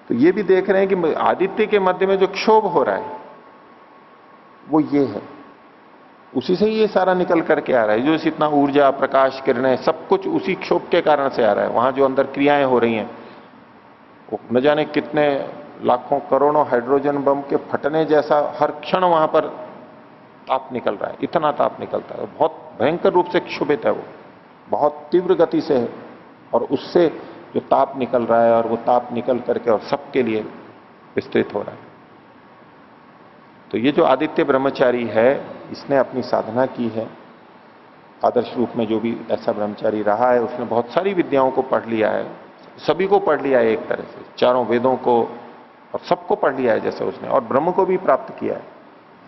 तो ये भी देख रहे हैं कि आदित्य के मध्य में जो क्षोभ हो रहा है वो ये है, उसी से ही ये सारा निकल करके आ रहा है। जो इतना ऊर्जा प्रकाश किरणें सब कुछ उसी क्षोभ के कारण से आ रहा है। वहां जो अंदर क्रियाएं हो रही हैं वो न जाने कितने लाखों करोड़ों हाइड्रोजन बम के फटने जैसा हर क्षण वहां पर ताप निकल रहा है, इतना ताप निकलता है, बहुत भयंकर रूप से क्षुभित है वो, बहुत तीव्र गति से है, और उससे जो ताप निकल रहा है और वो ताप निकल करके और सबके लिए विस्तृत हो रहा है। तो ये जो आदित्य ब्रह्मचारी है, इसने अपनी साधना की है आदर्श रूप में। जो भी ऐसा ब्रह्मचारी रहा है उसने बहुत सारी विद्याओं को पढ़ लिया है, सभी को पढ़ लिया है एक तरह से, चारों वेदों को और सबको पढ़ लिया है जैसे उसने, और ब्रह्म को भी प्राप्त किया है,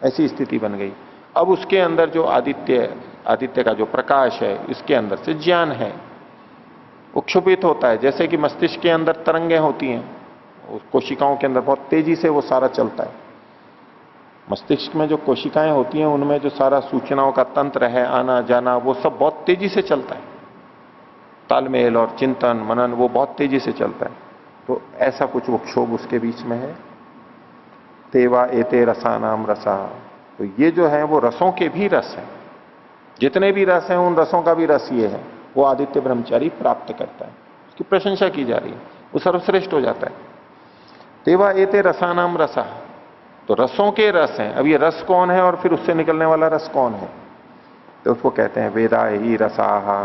ऐसी स्थिति बन गई। अब उसके अंदर जो आदित्य का जो प्रकाश है, इसके अंदर से ज्ञान है, वो क्षुभित होता है। जैसे कि मस्तिष्क के अंदर तरंगें होती हैं, कोशिकाओं के अंदर बहुत तेजी से वो सारा चलता है। मस्तिष्क में जो कोशिकाएं होती हैं उनमें जो सारा सूचनाओं का तंत्र है, आना जाना, वो सब बहुत तेजी से चलता है, तालमेल और चिंतन मनन वो बहुत तेजी से चलता है। तो ऐसा कुछ वो क्षोभ उसके बीच में है। तेवा एते रसानाम रसा, तो ये जो है वो रसों के भी रस हैं, जितने भी रस हैं उन रसों का भी रस ये है, वो आदित्य ब्रह्मचारी प्राप्त करता है, उसकी प्रशंसा की जा रही है, वो सर्वश्रेष्ठ हो जाता है। तेवा एते रसानाम रसा, तो रसों के रस हैं। अब ये रस कौन है और फिर उससे निकलने वाला रस कौन है? तो उसको कहते हैं वेदा ही रसाहा,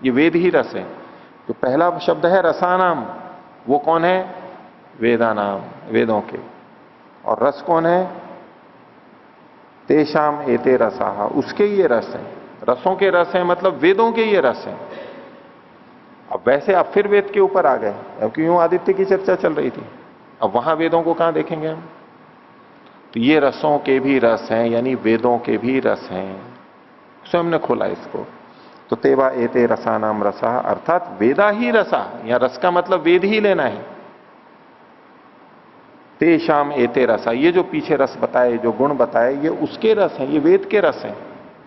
ये वेद ही रस है। तो पहला शब्द है रसानाम, वो कौन है? वेदानाम, वेदों के। और रस कौन है? तेषाम एते रसाहा, उसके ये रस हैं, रसों के रस हैं, मतलब वेदों के ये रस हैं। अब वैसे आप फिर वेद के ऊपर आ गए, क्योंकि यूं आदित्य की चर्चा चल रही थी, अब वहां वेदों को कहां देखेंगे हम? तो ये रसों के भी रस हैं, यानी वेदों के भी रस हैं, स्वयं ने खोला इसको। तो तेवा एते रसानाम रसा, अर्थात वेदा ही रसा, या रस का मतलब वेद ही लेना है। तेषाम एते रसा, ये जो पीछे रस बताए, जो गुण बताए, ये उसके रस हैं, ये वेद के रस हैं,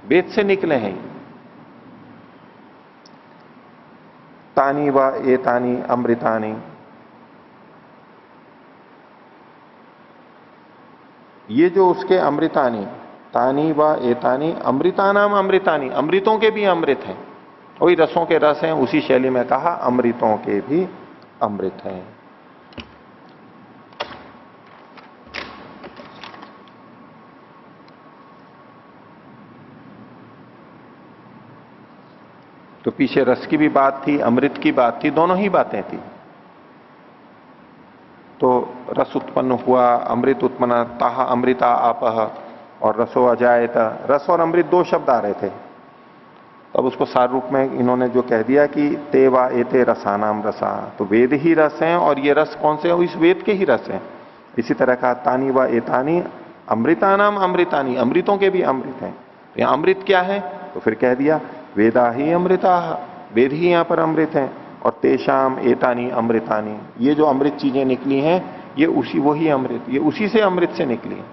वेद से निकले हैं। तानी व एतानी अमृतानी, ये जो उसके अमृतानी, तानी व एतानी अमृतानाम अमृतानी, अमृतों के भी अमृत हैं, वही रसों के रस हैं, उसी शैली में कहा अमृतों के भी अमृत हैं। तो पीछे रस की भी बात थी, अमृत की बात थी, दोनों ही बातें थी। तो रस उत्पन्न हुआ, अमृत उत्पन्न, ताहा अमृता आपह और रसो अजायत। रस और अमृत दो शब्द आ रहे थे, तब उसको सार रूप में इन्होंने जो कह दिया कि ते वा एते रसानाम रसा, तो वेद ही रस हैं और ये रस कौन से हैं? इस वेद के ही रस हैं। इसी तरह का तानी व एतानी अमृतानाम अमृतानी, अमृतों के भी अमृत हैं। तो यहां अमृत क्या है? तो फिर कह दिया वेदा ही अमृता, वेद ही यहां पर अमृत हैं। और तेषाम एतानी अमृतानी, ये जो अमृत चीजें निकली हैं ये उसी वही अमृत, ये उसी से अमृत से निकली है।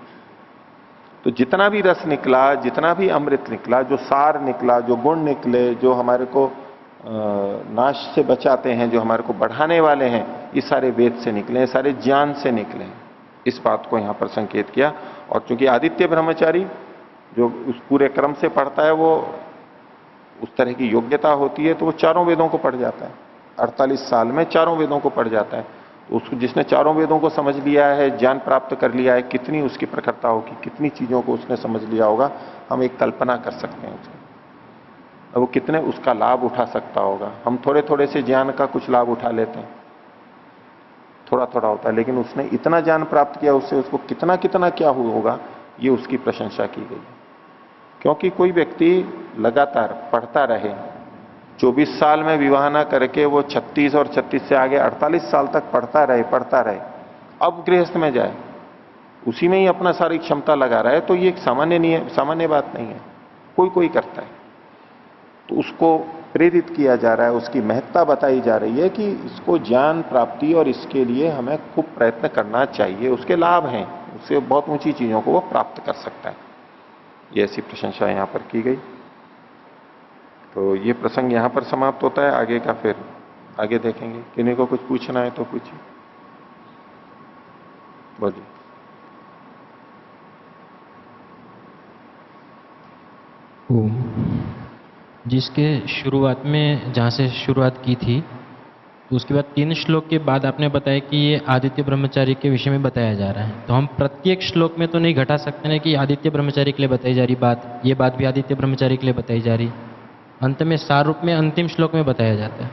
तो जितना भी रस निकला, जितना भी अमृत निकला, जो सार निकला, जो गुण निकले, जो हमारे को नाश से बचाते हैं, जो हमारे को बढ़ाने वाले हैं, ये सारे वेद से निकले हैं, सारे ज्ञान से निकले हैं। इस बात को यहां पर संकेत किया। और चूंकि आदित्य ब्रह्मचारी जो उस पूरे क्रम से पढ़ता है, वो उस तरह की योग्यता होती है, तो वो चारों वेदों को पढ़ जाता है। 48 साल में चारों वेदों को पढ़ जाता है। तो उसको जिसने चारों वेदों को समझ लिया है, ज्ञान प्राप्त कर लिया है, कितनी उसकी प्रखरता होगी, कितनी चीजों को उसने समझ लिया होगा, हम एक कल्पना कर सकते हैं उसकी। अब वो कितने उसका लाभ उठा सकता होगा। हम थोड़े थोड़े से ज्ञान का कुछ लाभ उठा लेते हैं, थोड़ा थोड़ा होता है, लेकिन उसने इतना ज्ञान प्राप्त किया, उससे उसको कितना कितना क्या हुआ होगा, ये उसकी प्रशंसा की गई। क्योंकि कोई व्यक्ति लगातार पढ़ता रहे, 24 साल में विवाह ना करके वो 36 और 36 से आगे 48 साल तक पढ़ता रहे, अब गृहस्थ में जाए, उसी में ही अपना सारी क्षमता लगा रहा है, तो ये एक सामान्य बात नहीं है, कोई कोई करता है। तो उसको प्रेरित किया जा रहा है, उसकी महत्ता बताई जा रही है कि इसको ज्ञान प्राप्ति और इसके लिए हमें खूब प्रयत्न करना चाहिए, उसके लाभ हैं, उससे बहुत ऊंची चीजों को वो प्राप्त कर सकता है। ये ऐसी प्रशंसा यहां पर की गई। तो ये प्रसंग यहां पर समाप्त होता है। आगे का फिर आगे देखेंगे। किन्हीं को कुछ पूछना है तो पूछिए, बोलिए। जिसके शुरुआत में जहाँ से शुरुआत की थी, तो उसके बाद 3 श्लोक के बाद आपने बताया कि ये आदित्य ब्रह्मचारी के विषय में बताया जा रहा है। तो हम प्रत्येक श्लोक में तो नहीं घटा सकते ना कि आदित्य ब्रह्मचारी के लिए बताई जा रही बात, ये बात भी आदित्य ब्रह्मचारी के लिए बताई जा रही, अंत में सार रूप में अंतिम श्लोक में बताया जाता है।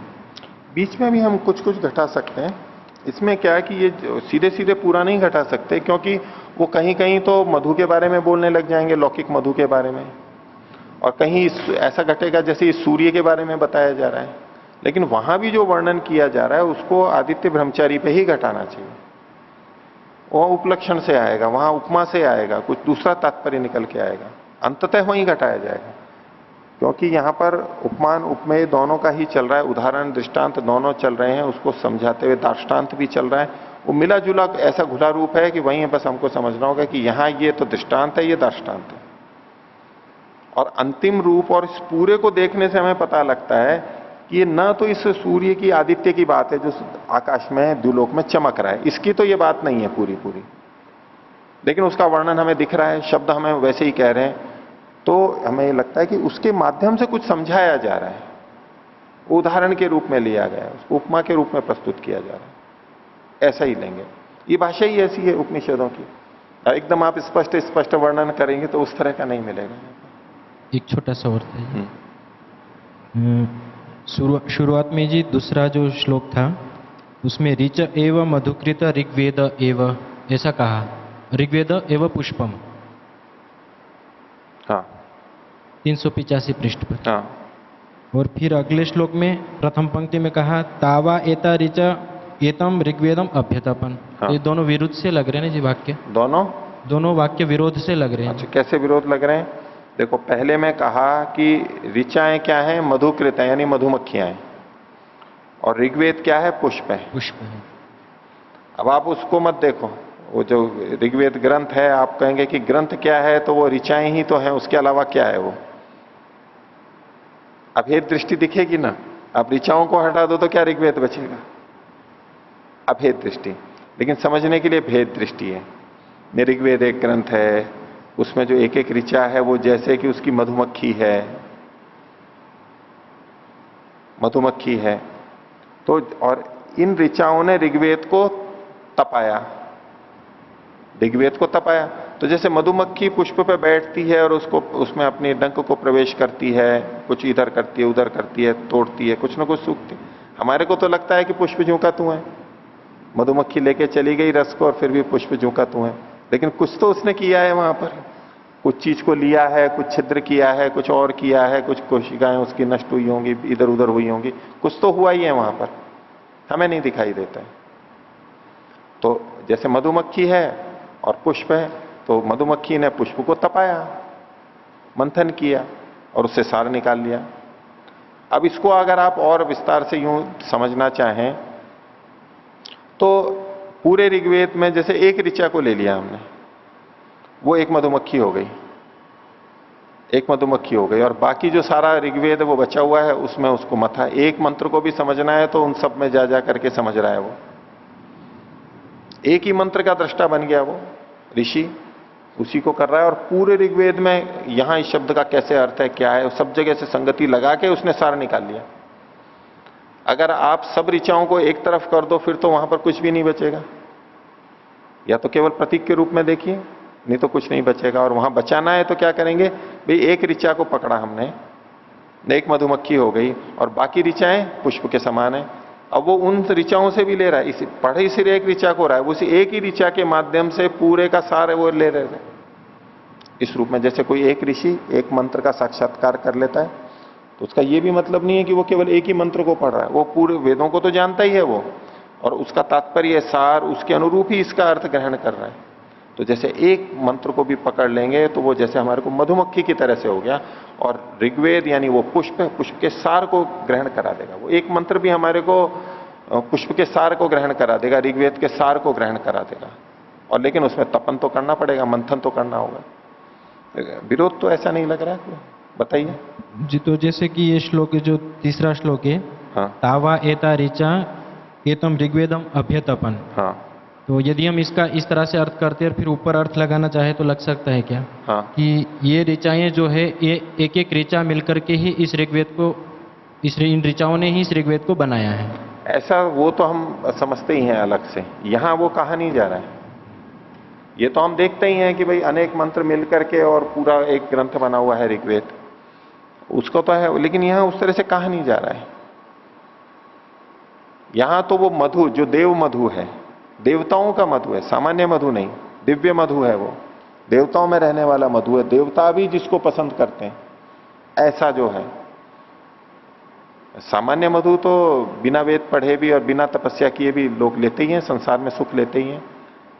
बीच में भी हम कुछ कुछ घटा सकते हैं। इसमें क्या है कि ये सीधे सीधे पूरा नहीं घटा सकते, क्योंकि वो कहीं कहीं तो मधु के बारे में बोलने लग जाएंगे, लौकिक मधु के बारे में, और कहीं ऐसा घटेगा जैसे इस सूर्य के बारे में बताया जा रहा है। लेकिन वहां भी जो वर्णन किया जा रहा है उसको आदित्य ब्रह्मचारी पे ही घटाना चाहिए। वो उपलक्षण से आएगा, वहां उपमा से आएगा, कुछ दूसरा तात्पर्य निकल के आएगा, अंततः वहीं घटाया जाएगा। क्योंकि यहां पर उपमान उपमेय दोनों का ही चल रहा है, उदाहरण दृष्टांत दोनों चल रहे हैं, उसको समझाते हुए दार्ष्टान्त भी चल रहा है। वो मिला जुला ऐसा घुला रूप है कि वहीं बस हमको समझना होगा कि यहां ये तो दृष्टांत है, ये दार्ष्टान्त है। और अंतिम रूप और इस पूरे को देखने से हमें पता लगता है कि ये न तो इस सूर्य की आदित्य की बात है जो आकाश में द्युलोक में चमक रहा है, इसकी तो ये बात नहीं है पूरी पूरी, लेकिन उसका वर्णन हमें दिख रहा है, शब्द हमें वैसे ही कह रहे हैं, तो हमें लगता है कि उसके माध्यम से कुछ समझाया जा रहा है, उदाहरण के रूप में लिया गया है, उसको उपमा के रूप में प्रस्तुत किया जा रहा है। ऐसा ही लेंगे, ये भाषा ही ऐसी है उपनिषदों की। एकदम आप स्पष्ट वर्णन करेंगे तो उस तरह का नहीं मिलेगा। एक छोटा सा और था, शुरुआत में जी दूसरा जो श्लोक था उसमें ऋच एव मधुकृत ऋग्वेद एव ऐसा कहा, ऋग्वेद एव पुष्पम। हाँ, 385 पृष्ठ पर। हाँ। और फिर अगले श्लोक में प्रथम पंक्ति में कहा तावा एता ऋच एतम ऋग्वेदम अभ्यतपन। हाँ। ये दोनों विरुद्ध से लग रहे हैं जी वाक्य, दोनों वाक्य विरोध से लग रहे हैं। अच्छा, कैसे विरोध लग रहे हैं? देखो, पहले मैं कहा कि ऋचाएं क्या है? मधुकृत है, यानी मधुमक्खियां हैं, और ऋग्वेद क्या है? पुष्प है। पुष्प है। अब आप उसको मत देखो, वो जो ऋग्वेद ग्रंथ है, आप कहेंगे कि ग्रंथ क्या है, तो वो ऋचाएं ही तो है, उसके अलावा क्या है? वो अभेद दृष्टि दिखेगी ना। आप ऋचाओं को हटा दो तो क्या ऋग्वेद बचेगा? अभेद दृष्टि। लेकिन समझने के लिए भेद दृष्टि है। ऋग्वेद एक ग्रंथ है, उसमें जो एक एक ऋचा है वो जैसे कि उसकी मधुमक्खी है, मधुमक्खी है। तो और इन ऋचाओं ने ऋग्वेद को तपाया, ऋग्वेद को तपाया। तो जैसे मधुमक्खी पुष्प पे बैठती है और उसको उसमें अपने डंक को प्रवेश करती है, कुछ इधर करती है, उधर करती है, तोड़ती है, कुछ ना कुछ सूखती। हमारे को तो लगता है कि पुष्प झोंका तू है, मधुमक्खी लेके चली गई रस को और फिर भी पुष्प झोंका तू है, लेकिन कुछ तो उसने किया है वहां पर, कुछ चीज को लिया है, कुछ छिद्र किया है, कुछ और किया है, कुछ कोशिकाएं उसकी नष्ट हुई होंगी, इधर उधर हुई होंगी, कुछ तो हुआ ही है वहां पर, हमें नहीं दिखाई देता है। तो जैसे मधुमक्खी है और पुष्प है, तो मधुमक्खी ने पुष्प को तपाया, मंथन किया और उससे सार निकाल लिया। अब इसको अगर आप और विस्तार से यूं समझना चाहें तो पूरे ऋग्वेद में जैसे एक ऋचा को ले लिया हमने, वो एक मधुमक्खी हो गई, एक मधुमक्खी हो गई, और बाकी जो सारा ऋग्वेद वो बचा हुआ है उसमें उसको मथा। एक मंत्र को भी समझना है तो उन सब में जा करके समझ रहा है वो, एक ही मंत्र का दृष्टा बन गया वो ऋषि, उसी को कर रहा है। और पूरे ऋग्वेद में यहां इस शब्द का कैसे अर्थ है, क्या है, सब जगह से संगति लगा के उसने सार निकाल लिया। अगर आप सब ऋचाओं को एक तरफ कर दो फिर तो वहां पर कुछ भी नहीं बचेगा, या तो केवल प्रतीक के रूप में देखिए, नहीं तो कुछ नहीं बचेगा। और वहां बचाना है तो क्या करेंगे भाई, एक ऋचा को पकड़ा हमने, एक मधुमक्खी हो गई और बाकी ऋचाएं पुष्प के समान है। अब वो उन ऋचाओं से भी ले रहा है, इसी पढ़े सिर्फ एक ऋचा को रहा है, वो उसी एक ही ऋचा के माध्यम से पूरे का सार वो ले रहे थे इस रूप में। जैसे कोई एक ऋषि एक मंत्र का साक्षात्कार कर लेता है तो उसका ये भी मतलब नहीं है कि वो केवल एक ही मंत्र को पढ़ रहा है, वो पूरे वेदों को तो जानता ही है वो, और उसका तात्पर्य सार उसके अनुरूप ही इसका अर्थ ग्रहण कर रहा है। तो जैसे एक मंत्र को भी पकड़ लेंगे तो वो जैसे हमारे को मधुमक्खी की तरह से हो गया, और ऋग्वेद यानी वो पुष्प है, पुष्प के सार को ग्रहण करा देगा। वो एक मंत्र भी हमारे को पुष्प के सार को ग्रहण करा देगा, ऋग्वेद के सार को ग्रहण करा देगा। और लेकिन उसमें तपन तो करना पड़ेगा, मंथन तो करना होगा। विरोध तो ऐसा नहीं लग रहा है, बताइए। जी, तो जैसे कि ये श्लोक जो तीसरा श्लोक है, हाँ तावा एता ऋचा एतम ऋग्वेदम अभ्यतपन, हाँ तो यदि हम इसका इस तरह से अर्थ करते हैं और फिर ऊपर अर्थ लगाना चाहे तो लग सकता है क्या हाँ कि ये ऋचाएं जो है ये एक एक ऋचा मिलकर के ही इस ऋग्वेद को, इन ऋचाओं ने ही इस ऋग्वेद को बनाया है? ऐसा वो तो हम समझते ही हैं अलग से, यहां वो कहा नहीं जा रहा है। ये तो हम देखते ही हैं कि भाई अनेक मंत्र मिल करके और पूरा एक ग्रंथ बना हुआ है ऋग्वेद, उसको तो है, लेकिन यहां उस तरह से कहा नहीं जा रहा है। यहां तो वो मधु जो देव मधु है, देवताओं का मधु है, सामान्य मधु नहीं, दिव्य मधु है, वो देवताओं में रहने वाला मधु है, देवता भी जिसको पसंद करते हैं ऐसा जो है। सामान्य मधु तो बिना वेद पढ़े भी और बिना तपस्या किए भी लोग लेते ही हैं, संसार में सुख लेते ही हैं,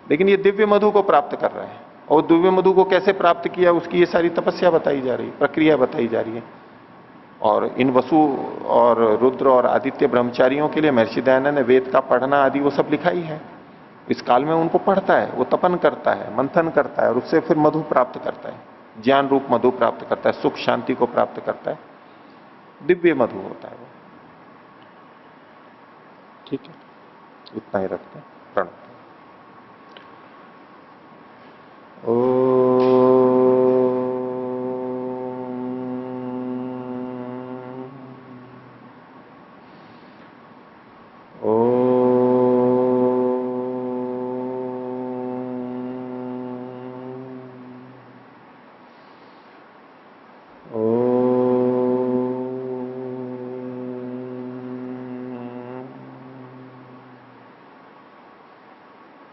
लेकिन ये दिव्य मधु को प्राप्त कर रहा है। और दिव्य मधु को कैसे प्राप्त किया उसकी ये सारी तपस्या बताई जा रही है, प्रक्रिया बताई जा रही है। और इन वसु और रुद्र और आदित्य ब्रह्मचारियों के लिए महर्षि दयानंद ने वेद का पढ़ना आदि वो सब लिखा ही है। इस काल में उनको पढ़ता है, वो तपन करता है, मंथन करता है, और उससे फिर मधु प्राप्त करता है, ज्ञान रूप मधु प्राप्त करता है, सुख शांति को प्राप्त करता है, दिव्य मधु होता है वो। ठीक है, इतना ही रखते हैं। प्रणव।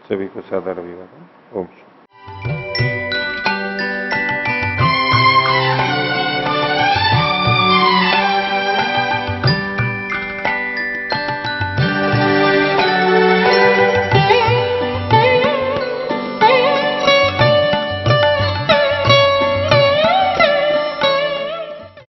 सभी को सादर अभिवादन। ओम शांति।